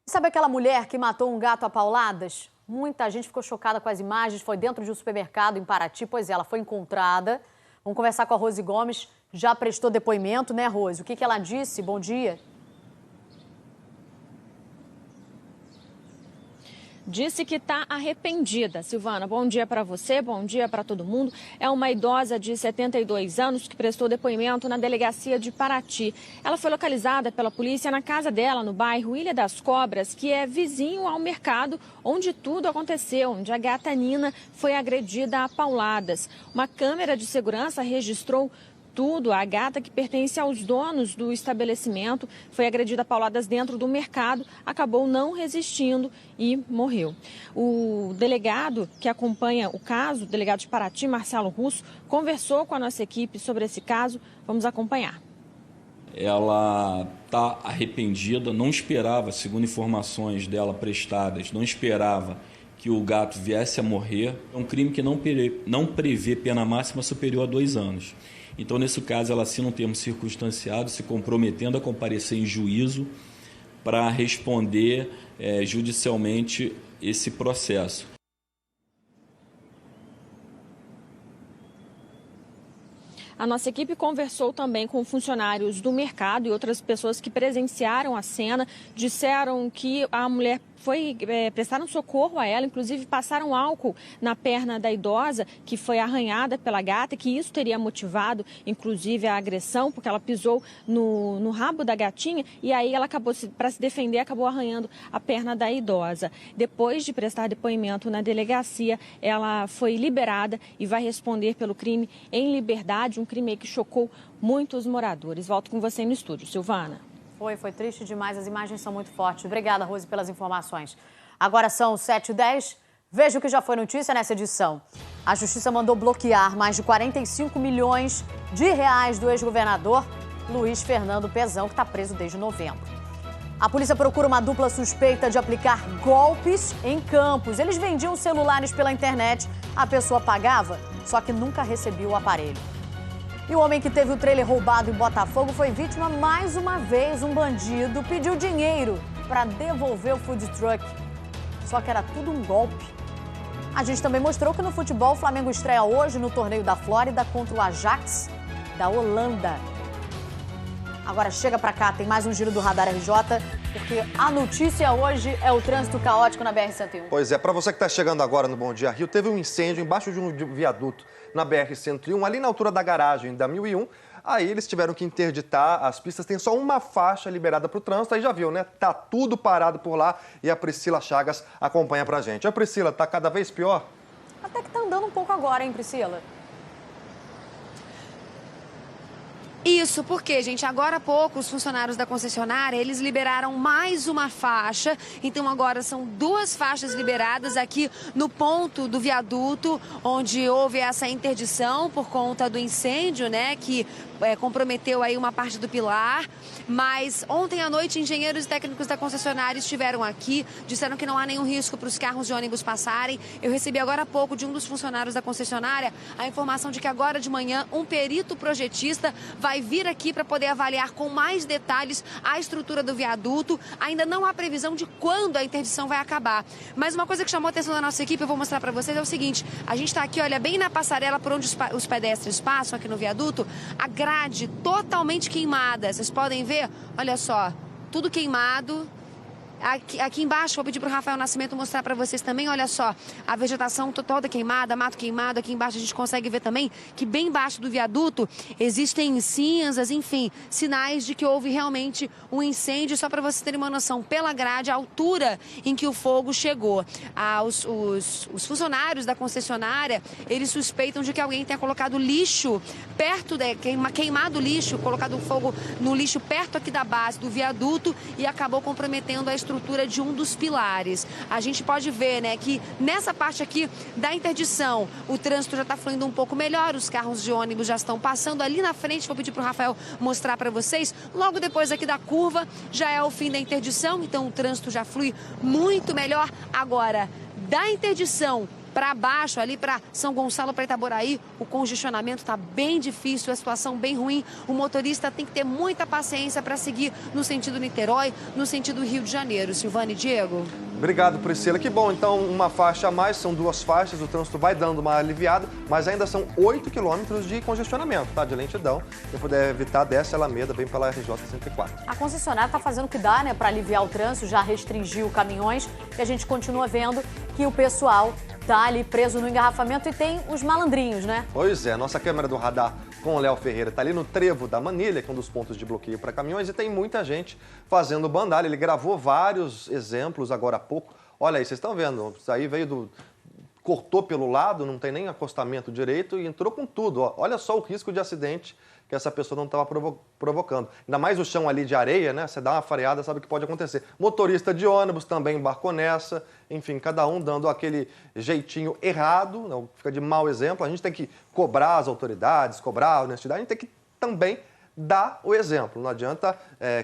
E sabe aquela mulher que matou um gato a pauladas? Muita gente ficou chocada com as imagens, foi dentro de um supermercado em Paraty, pois ela foi encontrada. Vamos conversar com a Rose Gomes, já prestou depoimento, né, Rose? O que ela disse? Bom dia. Disse que está arrependida. Silvana, bom dia para você, bom dia para todo mundo. É uma idosa de 72 anos que prestou depoimento na delegacia de Paraty. Ela foi localizada pela polícia na casa dela, no bairro Ilha das Cobras, que é vizinho ao mercado onde tudo aconteceu, onde a gata Nina foi agredida a pauladas. Uma câmera de segurança registrou tudo. A gata, que pertence aos donos do estabelecimento, foi agredida a pauladas dentro do mercado, acabou não resistindo e morreu. O delegado que acompanha o caso, o delegado de Paraty, Marcelo Russo, conversou com a nossa equipe sobre esse caso. Vamos acompanhar. Ela está arrependida, não esperava, segundo informações dela prestadas, não esperava que o gato viesse a morrer. É um crime que não prevê pena máxima superior a 2 anos. Então, nesse caso, ela assina um termo circunstanciado, se comprometendo a comparecer em juízo para responder judicialmente esse processo. A nossa equipe conversou também com funcionários do mercado e outras pessoas que presenciaram a cena. Disseram que a mulher prestaram socorro a ela, inclusive passaram álcool na perna da idosa, que foi arranhada pela gata, que isso teria motivado, inclusive, a agressão, porque ela pisou no rabo da gatinha e aí ela acabou, para se defender, acabou arranhando a perna da idosa. Depois de prestar depoimento na delegacia, ela foi liberada e vai responder pelo crime em liberdade, um crime que chocou muitos moradores. Volto com você no estúdio, Silvana. Foi triste demais, as imagens são muito fortes. Obrigada, Rose, pelas informações. Agora são 7h10. Veja o que já foi notícia nessa edição. A Justiça mandou bloquear mais de 45 milhões de reais do ex-governador Luiz Fernando Pezão, que está preso desde novembro. A polícia procura uma dupla suspeita de aplicar golpes em Campos. Eles vendiam celulares pela internet, a pessoa pagava, só que nunca recebia o aparelho. E o homem que teve o trailer roubado em Botafogo foi vítima mais uma vez. Um bandido pediu dinheiro para devolver o food truck. Só que era tudo um golpe. A gente também mostrou que no futebol o Flamengo estreia hoje no torneio da Flórida contra o Ajax da Holanda. Agora chega pra cá, tem mais um giro do Radar RJ, porque a notícia hoje é o trânsito caótico na BR-101. Pois é, para você que está chegando agora no Bom Dia Rio, teve um incêndio embaixo de um viaduto na BR-101, ali na altura da garagem da 1001. Aí eles tiveram que interditar as pistas, tem só uma faixa liberada para o trânsito, aí já viu, né? Tá tudo parado por lá e a Priscila Chagas acompanha pra gente. A Priscila, tá cada vez pior? Até que tá andando um pouco agora, hein, Priscila? Isso, porque, gente, agora há pouco os funcionários da concessionária, eles liberaram mais uma faixa. Então agora são 2 faixas liberadas aqui no ponto do viaduto, onde houve essa interdição por conta do incêndio, né, que comprometeu aí uma parte do pilar. Mas ontem à noite, engenheiros e técnicos da concessionária estiveram aqui, disseram que não há nenhum risco para os carros de ônibus passarem. Eu recebi agora há pouco de um dos funcionários da concessionária a informação de que agora de manhã um perito projetista vai vir aqui para poder avaliar com mais detalhes a estrutura do viaduto. Ainda não há previsão de quando a interdição vai acabar. Mas uma coisa que chamou a atenção da nossa equipe, eu vou mostrar para vocês, é o seguinte: a gente está aqui, olha, bem na passarela por onde os pedestres passam aqui no viaduto, a grade totalmente queimada. Vocês podem ver, olha só, tudo queimado. Aqui embaixo, vou pedir para o Rafael Nascimento mostrar para vocês também, olha só, a vegetação toda queimada, mato queimado. Aqui embaixo a gente consegue ver também que bem embaixo do viaduto existem cinzas, enfim, sinais de que houve realmente um incêndio. Só para vocês terem uma noção, pela grade, a altura em que o fogo chegou. Os funcionários da concessionária, eles suspeitam de que alguém tenha colocado lixo perto, queimado lixo, colocado fogo no lixo perto aqui da base do viaduto e acabou comprometendo a estrutura estrutura de um dos pilares. A gente pode ver, né, que nessa parte aqui da interdição, o trânsito já está fluindo um pouco melhor, os carros de ônibus já estão passando ali na frente. Vou pedir para o Rafael mostrar para vocês. Logo depois aqui da curva já é o fim da interdição, então o trânsito já flui muito melhor. Agora, da interdição para baixo, ali para São Gonçalo, para Itaboraí, o congestionamento está bem difícil, a situação bem ruim. O motorista tem que ter muita paciência para seguir no sentido Niterói, no sentido Rio de Janeiro. Silvana e Diego. Obrigado, Priscila. Que bom, então uma faixa a mais, são 2 faixas, o trânsito vai dando uma aliviada, mas ainda são 8 quilômetros de congestionamento, tá? De lentidão. Quem puder evitar, desce a Alameda, vem pela RJ 104. A concessionária está fazendo o que dá, né, para aliviar o trânsito, já restringiu caminhões e a gente continua vendo que o pessoal tá ali preso no engarrafamento e tem os malandrinhos, né? Pois é, nossa câmera do radar com o Léo Ferreira tá ali no trevo da Manilha, que é um dos pontos de bloqueio para caminhões, e tem muita gente fazendo bandalha. Ele gravou vários exemplos agora há pouco. Olha aí, vocês estão vendo, isso aí veio do... cortou pelo lado, não tem nem acostamento direito e entrou com tudo. Ó. Olha só o risco de acidente que essa pessoa não estava provocando. Ainda mais o chão ali de areia, né? Você dá uma freada, sabe o que pode acontecer. Motorista de ônibus também embarcou nessa. Enfim, cada um dando aquele jeitinho errado, não fica de mau exemplo. A gente tem que cobrar as autoridades, cobrar a honestidade, a gente tem que também dar o exemplo. Não adianta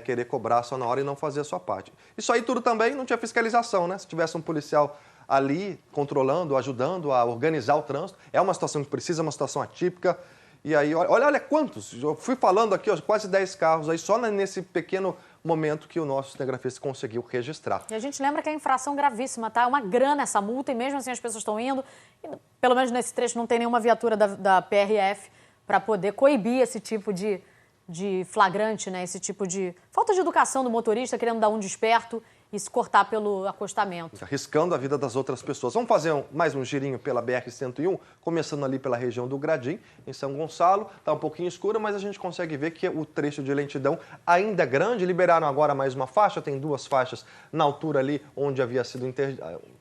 querer cobrar só na hora e não fazer a sua parte. Isso aí tudo também não tinha fiscalização, né? Se tivesse um policial ali controlando, ajudando a organizar o trânsito, é uma situação que precisa, é uma situação atípica. E aí, olha quantos, eu fui falando aqui, ó, quase 10 carros aí, só nesse pequeno momento que o nosso cinegrafista conseguiu registrar. E a gente lembra que é infração gravíssima, tá? É uma grana essa multa e mesmo assim as pessoas estão indo. E, pelo menos nesse trecho não tem nenhuma viatura da PRF para poder coibir esse tipo de flagrante, né? Esse tipo de falta de educação do motorista, querendo dar um desperto e se cortar pelo acostamento. Arriscando a vida das outras pessoas. Vamos fazer mais um girinho pela BR-101, começando ali pela região do Gradim, em São Gonçalo. Está um pouquinho escuro, mas a gente consegue ver que o trecho de lentidão ainda é grande. Liberaram agora mais uma faixa, tem 2 faixas na altura ali onde havia sido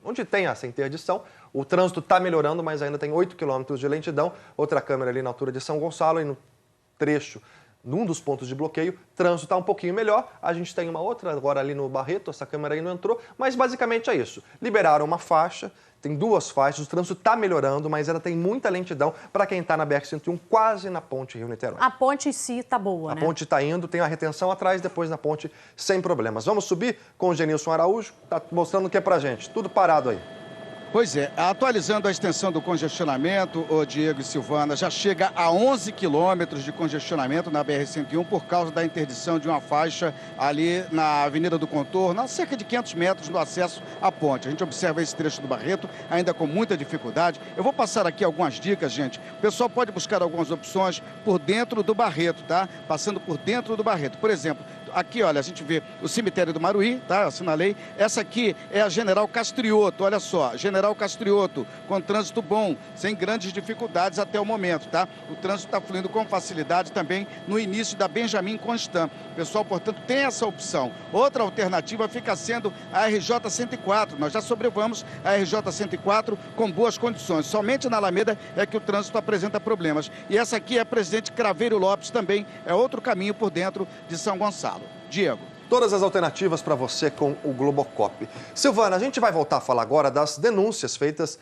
onde tem essa interdição. O trânsito está melhorando, mas ainda tem 8 quilômetros de lentidão. Outra câmera ali na altura de São Gonçalo e no trecho num dos pontos de bloqueio, trânsito está um pouquinho melhor. A gente tem uma outra agora ali no Barreto, essa câmera aí não entrou, mas basicamente é isso. Liberaram uma faixa, tem 2 faixas, o trânsito está melhorando, mas ela tem muita lentidão para quem está na BR-101, quase na ponte Rio-Niterói. A ponte em si está boa, né? A ponte está indo, tem a retenção atrás, depois na ponte sem problemas. Vamos subir com o Genilson Araújo, está mostrando o que é para gente, tudo parado aí. Pois é, atualizando a extensão do congestionamento, o Diego e Silvana, já chega a 11 quilômetros de congestionamento na BR-101 por causa da interdição de uma faixa ali na Avenida do Contorno, a cerca de 500 metros no acesso à ponte. A gente observa esse trecho do Barreto ainda com muita dificuldade. Eu vou passar aqui algumas dicas, gente. O pessoal pode buscar algumas opções por dentro do Barreto, tá? Passando por dentro do Barreto. Por exemplo, aqui, olha, a gente vê o cemitério do Maruí, tá? Eu assinalei. Essa aqui é a General Castrioto, olha só, General Castrioto, com trânsito bom, sem grandes dificuldades até o momento, tá? O trânsito está fluindo com facilidade também no início da Benjamin Constant. O pessoal, portanto, tem essa opção. Outra alternativa fica sendo a RJ 104. Nós já sobrevamos a RJ 104 com boas condições. Somente na Alameda é que o trânsito apresenta problemas. E essa aqui é a Presidente Craveiro Lopes também, é outro caminho por dentro de São Gonçalo. Diego. Todas as alternativas para você com o Globocop. Silvana, a gente vai voltar a falar agora das denúncias feitas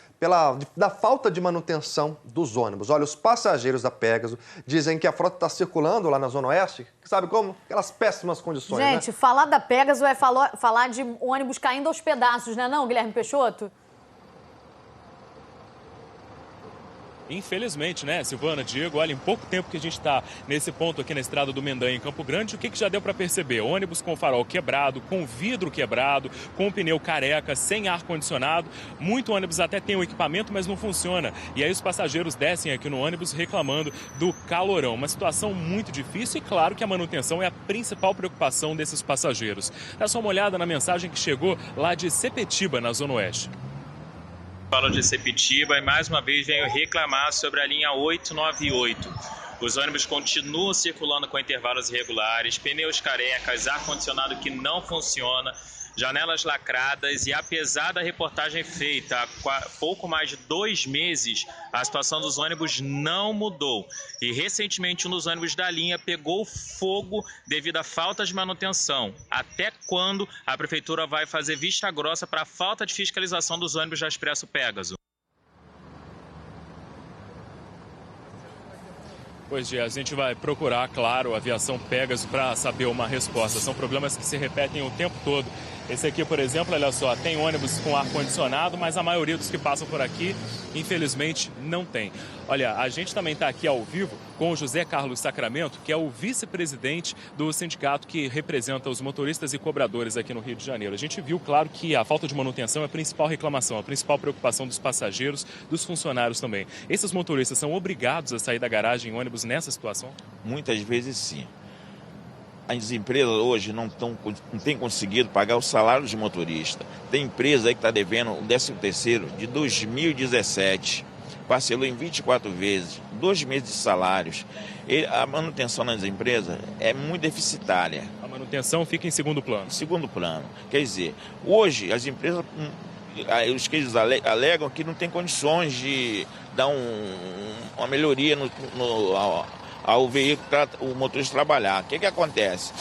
da falta de manutenção dos ônibus. Olha, os passageiros da Pégaso dizem que a frota está circulando lá na Zona Oeste, sabe como? Aquelas péssimas condições, gente, né? Falar da Pégaso é falar de ônibus caindo aos pedaços, né não, Guilherme Peixoto? Infelizmente, né, Silvana, Diego, olha, em pouco tempo que a gente está nesse ponto aqui na estrada do Mendanha, em Campo Grande, o que já deu para perceber? Ônibus com farol quebrado, com vidro quebrado, com pneu careca, sem ar-condicionado. Muito ônibus até tem o equipamento, mas não funciona. E aí os passageiros descem aqui no ônibus reclamando do calorão. Uma situação muito difícil e claro que a manutenção é a principal preocupação desses passageiros. Dá só uma olhada na mensagem que chegou lá de Sepetiba, na Zona Oeste. Falo de Sepetiba e mais uma vez venho reclamar sobre a linha 898. Os ônibus continuam circulando com intervalos irregulares, pneus carecas, ar-condicionado que não funciona. janelas lacradas e apesar da reportagem feita há pouco mais de 2 meses, a situação dos ônibus não mudou. E recentemente um dos ônibus da linha pegou fogo devido à falta de manutenção. Até quando a prefeitura vai fazer vista grossa para a falta de fiscalização dos ônibus da Expresso Pégaso? Pois é, a gente vai procurar, claro, a aviação Pégaso para saber uma resposta. São problemas que se repetem o tempo todo. Esse aqui, por exemplo, olha só, tem ônibus com ar-condicionado, mas a maioria dos que passam por aqui, infelizmente, não tem. Olha, a gente também está aqui ao vivo com o José Carlos Sacramento, que é o vice-presidente do sindicato que representa os motoristas e cobradores aqui no Rio de Janeiro. A gente viu, claro, que a falta de manutenção é a principal reclamação, a principal preocupação dos passageiros, dos funcionários também. Esses motoristas são obrigados a sair da garagem em ônibus nessa situação? Muitas vezes sim. As empresas hoje não têm conseguido pagar o salário de motorista. Tem empresa aí que está devendo o 13º de 2017. Parcelou em 24 vezes, 2 meses de salários. E a manutenção nas empresas é muito deficitária. A manutenção fica em segundo plano? Em segundo plano. Quer dizer, hoje as empresas, os que eles alegam que não tem condições de dar uma melhoria ao veículo para o motorista trabalhar. O que acontece?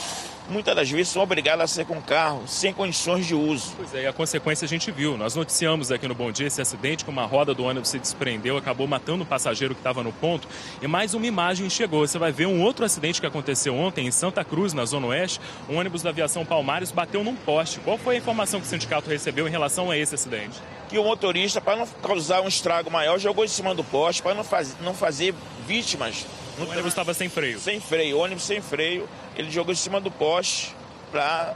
Muitas das vezes são obrigados a sair com carro sem condições de uso. Pois é, e a consequência a gente viu. Nós noticiamos aqui no Bom Dia esse acidente, que uma roda do ônibus se desprendeu, acabou matando um passageiro que estava no ponto. E mais uma imagem chegou. Você vai ver um outro acidente que aconteceu ontem em Santa Cruz, na Zona Oeste. Um ônibus da aviação Palmares bateu num poste. Qual foi a informação que o sindicato recebeu em relação a esse acidente? Que o motorista, para não causar um estrago maior, jogou em cima do poste, para não fazer vítimas. O ônibus estava sem freio? Sem freio, o ônibus sem freio. Ele jogou em cima do poste para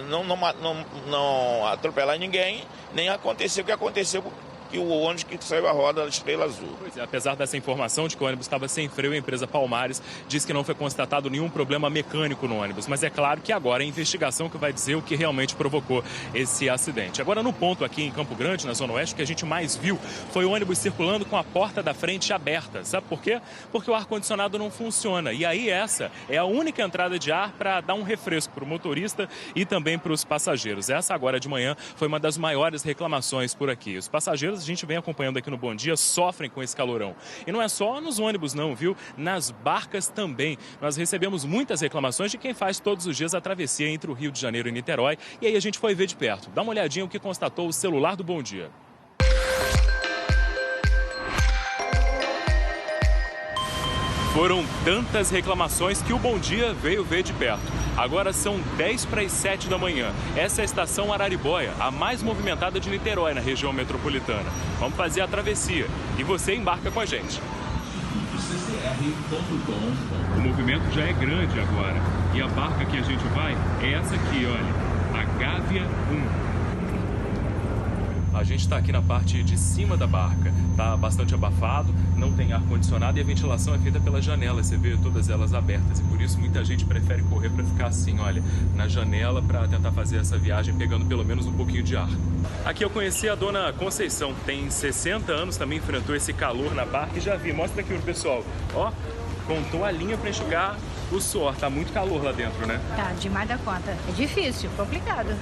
não atropelar ninguém, nem acontecer o que aconteceu que o ônibus que saiu a roda da Estrela Azul. Pois é, apesar dessa informação de que o ônibus estava sem freio, a empresa Palmares diz que não foi constatado nenhum problema mecânico no ônibus. Mas é claro que agora é a investigação que vai dizer o que realmente provocou esse acidente. Agora, no ponto aqui em Campo Grande, na Zona Oeste, o que a gente mais viu foi o ônibus circulando com a porta da frente aberta. Sabe por quê? Porque o ar-condicionado não funciona. E aí essa é a única entrada de ar para dar um refresco para o motorista e também para os passageiros. Essa agora de manhã foi uma das maiores reclamações por aqui. Os passageiros, a gente vem acompanhando aqui no Bom Dia, sofrem com esse calorão. E não é só nos ônibus não, viu? Nas barcas também. Nós recebemos muitas reclamações de quem faz todos os dias a travessia entre o Rio de Janeiro e Niterói. E aí a gente foi ver de perto. Dá uma olhadinha o que constatou o celular do Bom Dia. Foram tantas reclamações que o Bom Dia veio ver de perto. Agora são 10:07 da manhã. Essa é a estação Araribóia, a mais movimentada de Niterói, na região metropolitana. Vamos fazer a travessia e você embarca com a gente. O movimento já é grande agora. E a barca que a gente vai é essa aqui, olha, a Gávea 1. A gente está aqui na parte de cima da barca. Está bastante abafado, não tem ar-condicionado e a ventilação é feita pela janela. Você vê todas elas abertas e por isso muita gente prefere correr para ficar assim, olha, na janela para tentar fazer essa viagem pegando pelo menos um pouquinho de ar. Aqui eu conheci a dona Conceição, tem 60 anos, também enfrentou esse calor na barca e já vi. Mostra aqui pro pessoal, ó, com toalhinha para enxugar o suor. Tá muito calor lá dentro, né? Tá, demais da conta. É difícil, complicado.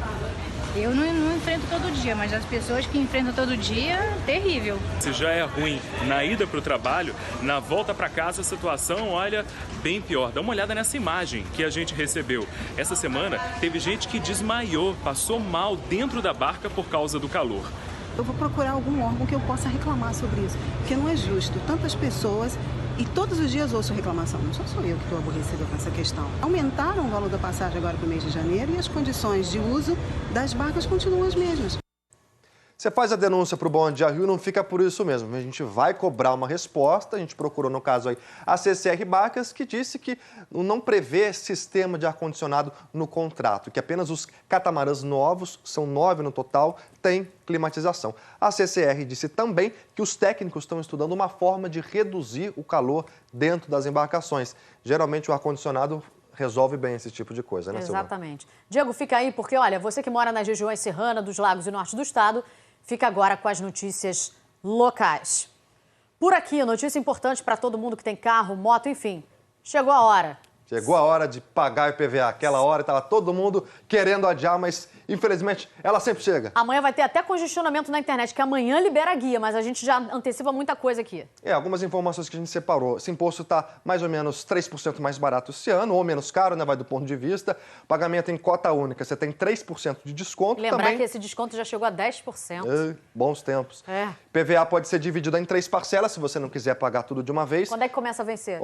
Eu não enfrento todo dia, mas as pessoas que enfrentam todo dia, terrível. Se já é ruim na ida para o trabalho, na volta para casa a situação, olha, bem pior. Dá uma olhada nessa imagem que a gente recebeu. Essa semana teve gente que desmaiou, passou mal dentro da barca por causa do calor. Eu vou procurar algum órgão que eu possa reclamar sobre isso, porque não é justo. Tantas pessoas, e todos os dias ouço reclamação, não sou eu que estou aborrecida com essa questão. Aumentaram o valor da passagem agora para o mês de janeiro e as condições de uso das barcas continuam as mesmas. Você faz a denúncia para o Bom Dia Rio, não fica por isso mesmo. A gente vai cobrar uma resposta. A gente procurou, no caso aí, a CCR Barcas, que disse que não prevê sistema de ar-condicionado no contrato, que apenas os catamarãs novos, são 9 no total, têm climatização. A CCR disse também que os técnicos estão estudando uma forma de reduzir o calor dentro das embarcações. Geralmente o ar-condicionado resolve bem esse tipo de coisa, né, Silvana? Exatamente. Diego, fica aí, porque, olha, você que mora nas regiões serranas, dos lagos e norte do estado, fica agora com as notícias locais. Por aqui, notícia importante para todo mundo que tem carro, moto, enfim. Chegou a hora. Chegou a hora de pagar o IPVA. Aquela hora estava todo mundo querendo adiar, mas Infelizmente, ela sempre chega. Amanhã vai ter até congestionamento na internet, que amanhã libera a guia, mas a gente já antecipa muita coisa aqui. Algumas informações que a gente separou. Esse imposto está mais ou menos 3% mais barato esse ano, ou menos caro, né? Vai do ponto de vista. Pagamento em cota única, você tem 3% de desconto. Lembrar também. que esse desconto já chegou a 10%. Bons tempos. PVA pode ser dividido em 3 parcelas, se você não quiser pagar tudo de uma vez. Quando é que começa a vencer?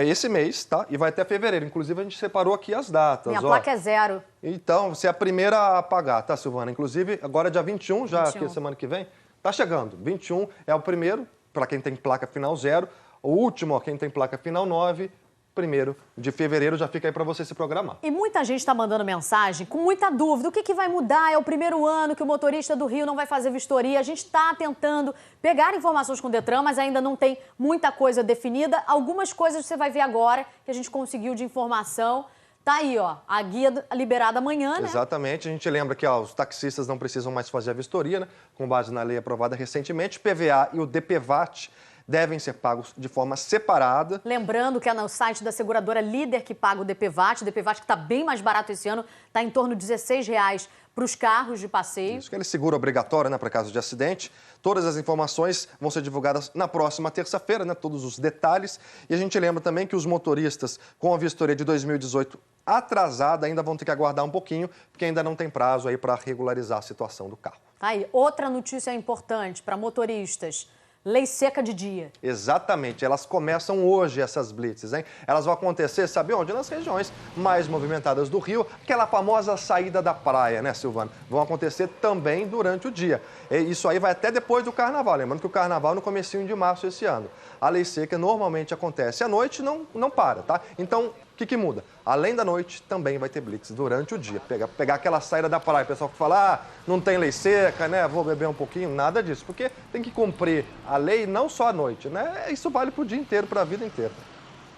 Esse mês, tá? E vai até fevereiro. Inclusive, a gente separou aqui as datas. Minha placa é 0. Então, você é a primeira a pagar, tá, Silvana? Inclusive, agora é dia 21, já 21. aqui semana que vem, tá chegando. 21 é o primeiro, para quem tem placa final 0. O último, quem tem placa final 9, 1º de fevereiro, já fica aí para você se programar. E muita gente está mandando mensagem com muita dúvida. O que vai mudar? É o primeiro ano que o motorista do Rio não vai fazer vistoria. A gente está tentando pegar informações com o Detran, mas ainda não tem muita coisa definida. Algumas coisas você vai ver agora que a gente conseguiu de informação. Tá aí, a guia liberada amanhã, né? Exatamente. A gente lembra que os taxistas não precisam mais fazer a vistoria, né? Com base na lei aprovada recentemente. PVA e o DPVAT devem ser pagos de forma separada. Lembrando que é no site da seguradora Líder que paga o DPVAT. O DPVAT que está bem mais barato esse ano, está em torno de R$16 para os carros de passeio. Isso, aquele seguro obrigatório, né, para caso de acidente. Todas as informações vão ser divulgadas na próxima terça-feira, né, todos os detalhes. E a gente lembra também que os motoristas com a vistoria de 2018 atrasada ainda vão ter que aguardar um pouquinho, porque ainda não tem prazo aí para regularizar a situação do carro. Tá aí, outra notícia importante para motoristas. Lei seca de dia. Exatamente, elas começam hoje, essas blitzes, hein? Elas vão acontecer, sabe onde? Nas regiões mais movimentadas do Rio, aquela famosa saída da praia, né, Silvana? Vão acontecer também durante o dia. E isso aí vai até depois do Carnaval, lembrando que o Carnaval é no comecinho de março esse ano. A lei seca normalmente acontece à noite, não para, tá? Então, o que muda? Além da noite, também vai ter blitz durante o dia. Pegar aquela saída da praia, o pessoal que fala, não tem lei seca, né? Vou beber um pouquinho, nada disso. Porque tem que cumprir a lei não só à noite, né? Isso vale para o dia inteiro, para a vida inteira.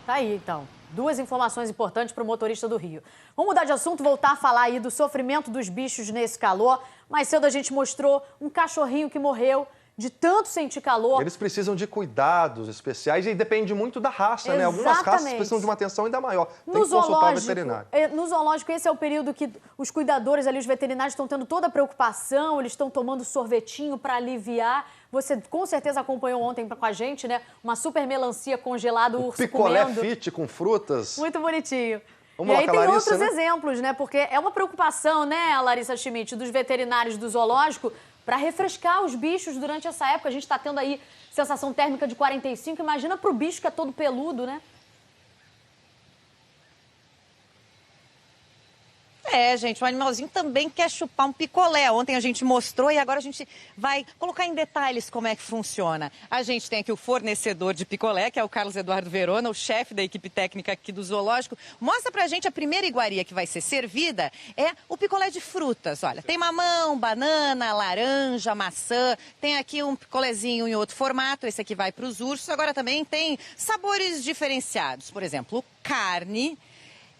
Tá aí, então. 2 informações importantes para o motorista do Rio. Vamos mudar de assunto, voltar a falar aí do sofrimento dos bichos nesse calor. Mais cedo a gente mostrou um cachorrinho que morreu de tanto sentir calor. Eles precisam de cuidados especiais e depende muito da raça, né? Algumas raças precisam de uma atenção ainda maior. Tem que consultar o veterinário. No zoológico, esse é o período que os cuidadores ali, os veterinários, estão tendo toda a preocupação, eles estão tomando sorvetinho para aliviar. Você com certeza acompanhou ontem com a gente, né? Uma super melancia congelada, o urso picolé comendo. fit com frutas. Muito bonitinho. Vamos e lá, aí tem Larissa, outros né? exemplos, né? Porque é uma preocupação, né, Larissa Schmidt, dos veterinários do zoológico para refrescar os bichos durante essa época. A gente está tendo aí sensação térmica de 45. Imagina para o bicho que é todo peludo, né? Gente, o animalzinho também quer chupar um picolé. Ontem a gente mostrou e agora a gente vai colocar em detalhes como é que funciona. A gente tem aqui o fornecedor de picolé, que é o Carlos Eduardo Verona, o chefe da equipe técnica aqui do zoológico. Mostra pra gente a primeira iguaria que vai ser servida, é o picolé de frutas. Olha, tem mamão, banana, laranja, maçã, tem aqui um picolézinho em outro formato, esse aqui vai para os ursos. Agora também tem sabores diferenciados, por exemplo, carne.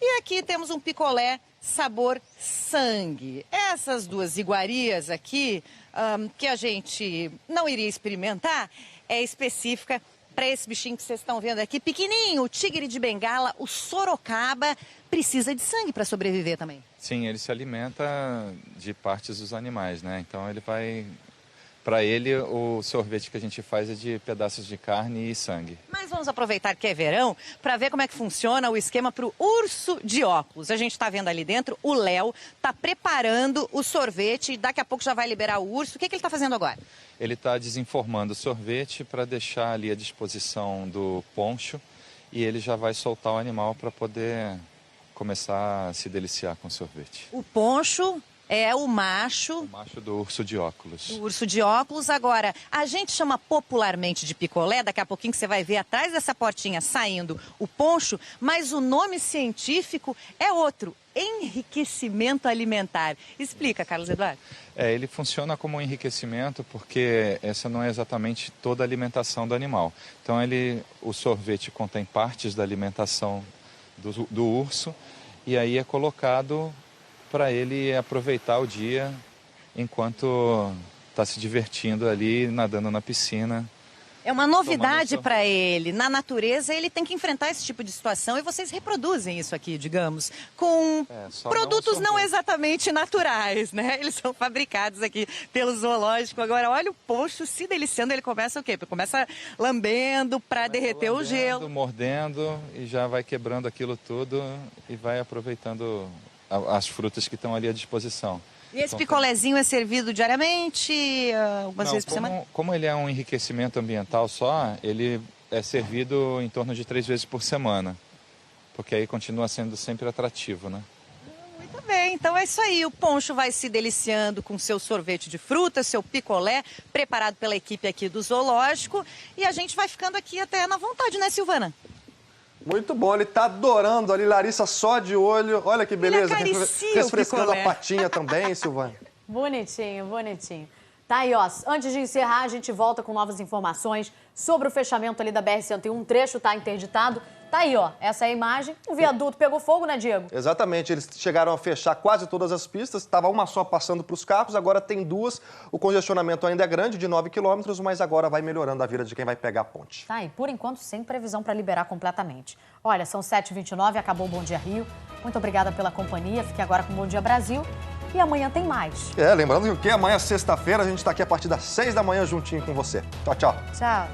E aqui temos um picolé sabor sangue. Essas 2 iguarias aqui, que a gente não iria experimentar, é específica para esse bichinho que vocês estão vendo aqui, pequenininho, o tigre de Bengala, o sorocaba, precisa de sangue para sobreviver também. Sim, ele se alimenta de partes dos animais, né? Então ele vai... Para ele, o sorvete que a gente faz é de pedaços de carne e sangue. Mas vamos aproveitar que é verão para ver como é que funciona o esquema para o urso de óculos. A gente está vendo ali dentro, o Léo está preparando o sorvete e daqui a pouco já vai liberar o urso. O que ele está fazendo agora? Ele está desenformando o sorvete para deixar ali à disposição do poncho e ele já vai soltar o animal para poder começar a se deliciar com o sorvete. O poncho... é o macho... O macho do urso de óculos. Do urso de óculos. Agora, a gente chama popularmente de picolé, daqui a pouquinho que você vai ver atrás dessa portinha saindo o poncho, mas o nome científico é outro, enriquecimento alimentar. Explica, Carlos Eduardo. Ele funciona como um enriquecimento porque essa não é exatamente toda a alimentação do animal. Então, o sorvete contém partes da alimentação do urso e aí é colocado... para ele aproveitar o dia enquanto está se divertindo ali, nadando na piscina É uma novidade para ele. Na natureza, ele tem que enfrentar esse tipo de situação e vocês reproduzem isso aqui, digamos, com produtos não exatamente naturais, né? Eles são fabricados aqui pelo zoológico. Agora, olha o Poncho se deliciando, ele começa o quê? Começa lambendo para derreter o gelo. Mordendo e já vai quebrando aquilo tudo e vai aproveitando as frutas que estão ali à disposição. E esse picolézinho é servido diariamente, algumas vezes por semana? Como ele é um enriquecimento ambiental só, ele é servido em torno de 3 vezes por semana, porque aí continua sendo sempre atrativo, né? Muito bem, então é isso aí. O Poncho vai se deliciando com seu sorvete de frutas, seu picolé, preparado pela equipe aqui do zoológico. E a gente vai ficando aqui até na vontade, né, Silvana? Muito bom, ele tá adorando ali, Larissa só de olho. Olha que beleza, refrescando a patinha também, Silvana. Bonitinho, bonitinho. Tá aí, ó, antes de encerrar, a gente volta com novas informações sobre o fechamento ali da BR-101. Um trecho tá interditado. Tá aí, ó, essa é a imagem. O viaduto pegou fogo, né, Diego? Exatamente, eles chegaram a fechar quase todas as pistas. Estava uma só passando para os carros, agora tem 2. O congestionamento ainda é grande, de 9 quilômetros, mas agora vai melhorando a vida de quem vai pegar a ponte. Tá, e por enquanto sem previsão para liberar completamente. Olha, são 7h29, acabou o Bom Dia Rio. Muito obrigada pela companhia, fique agora com o Bom Dia Brasil. E amanhã tem mais. Lembrando que amanhã, sexta-feira, a gente está aqui a partir das 6 da manhã juntinho com você. Tchau, tchau. Tchau.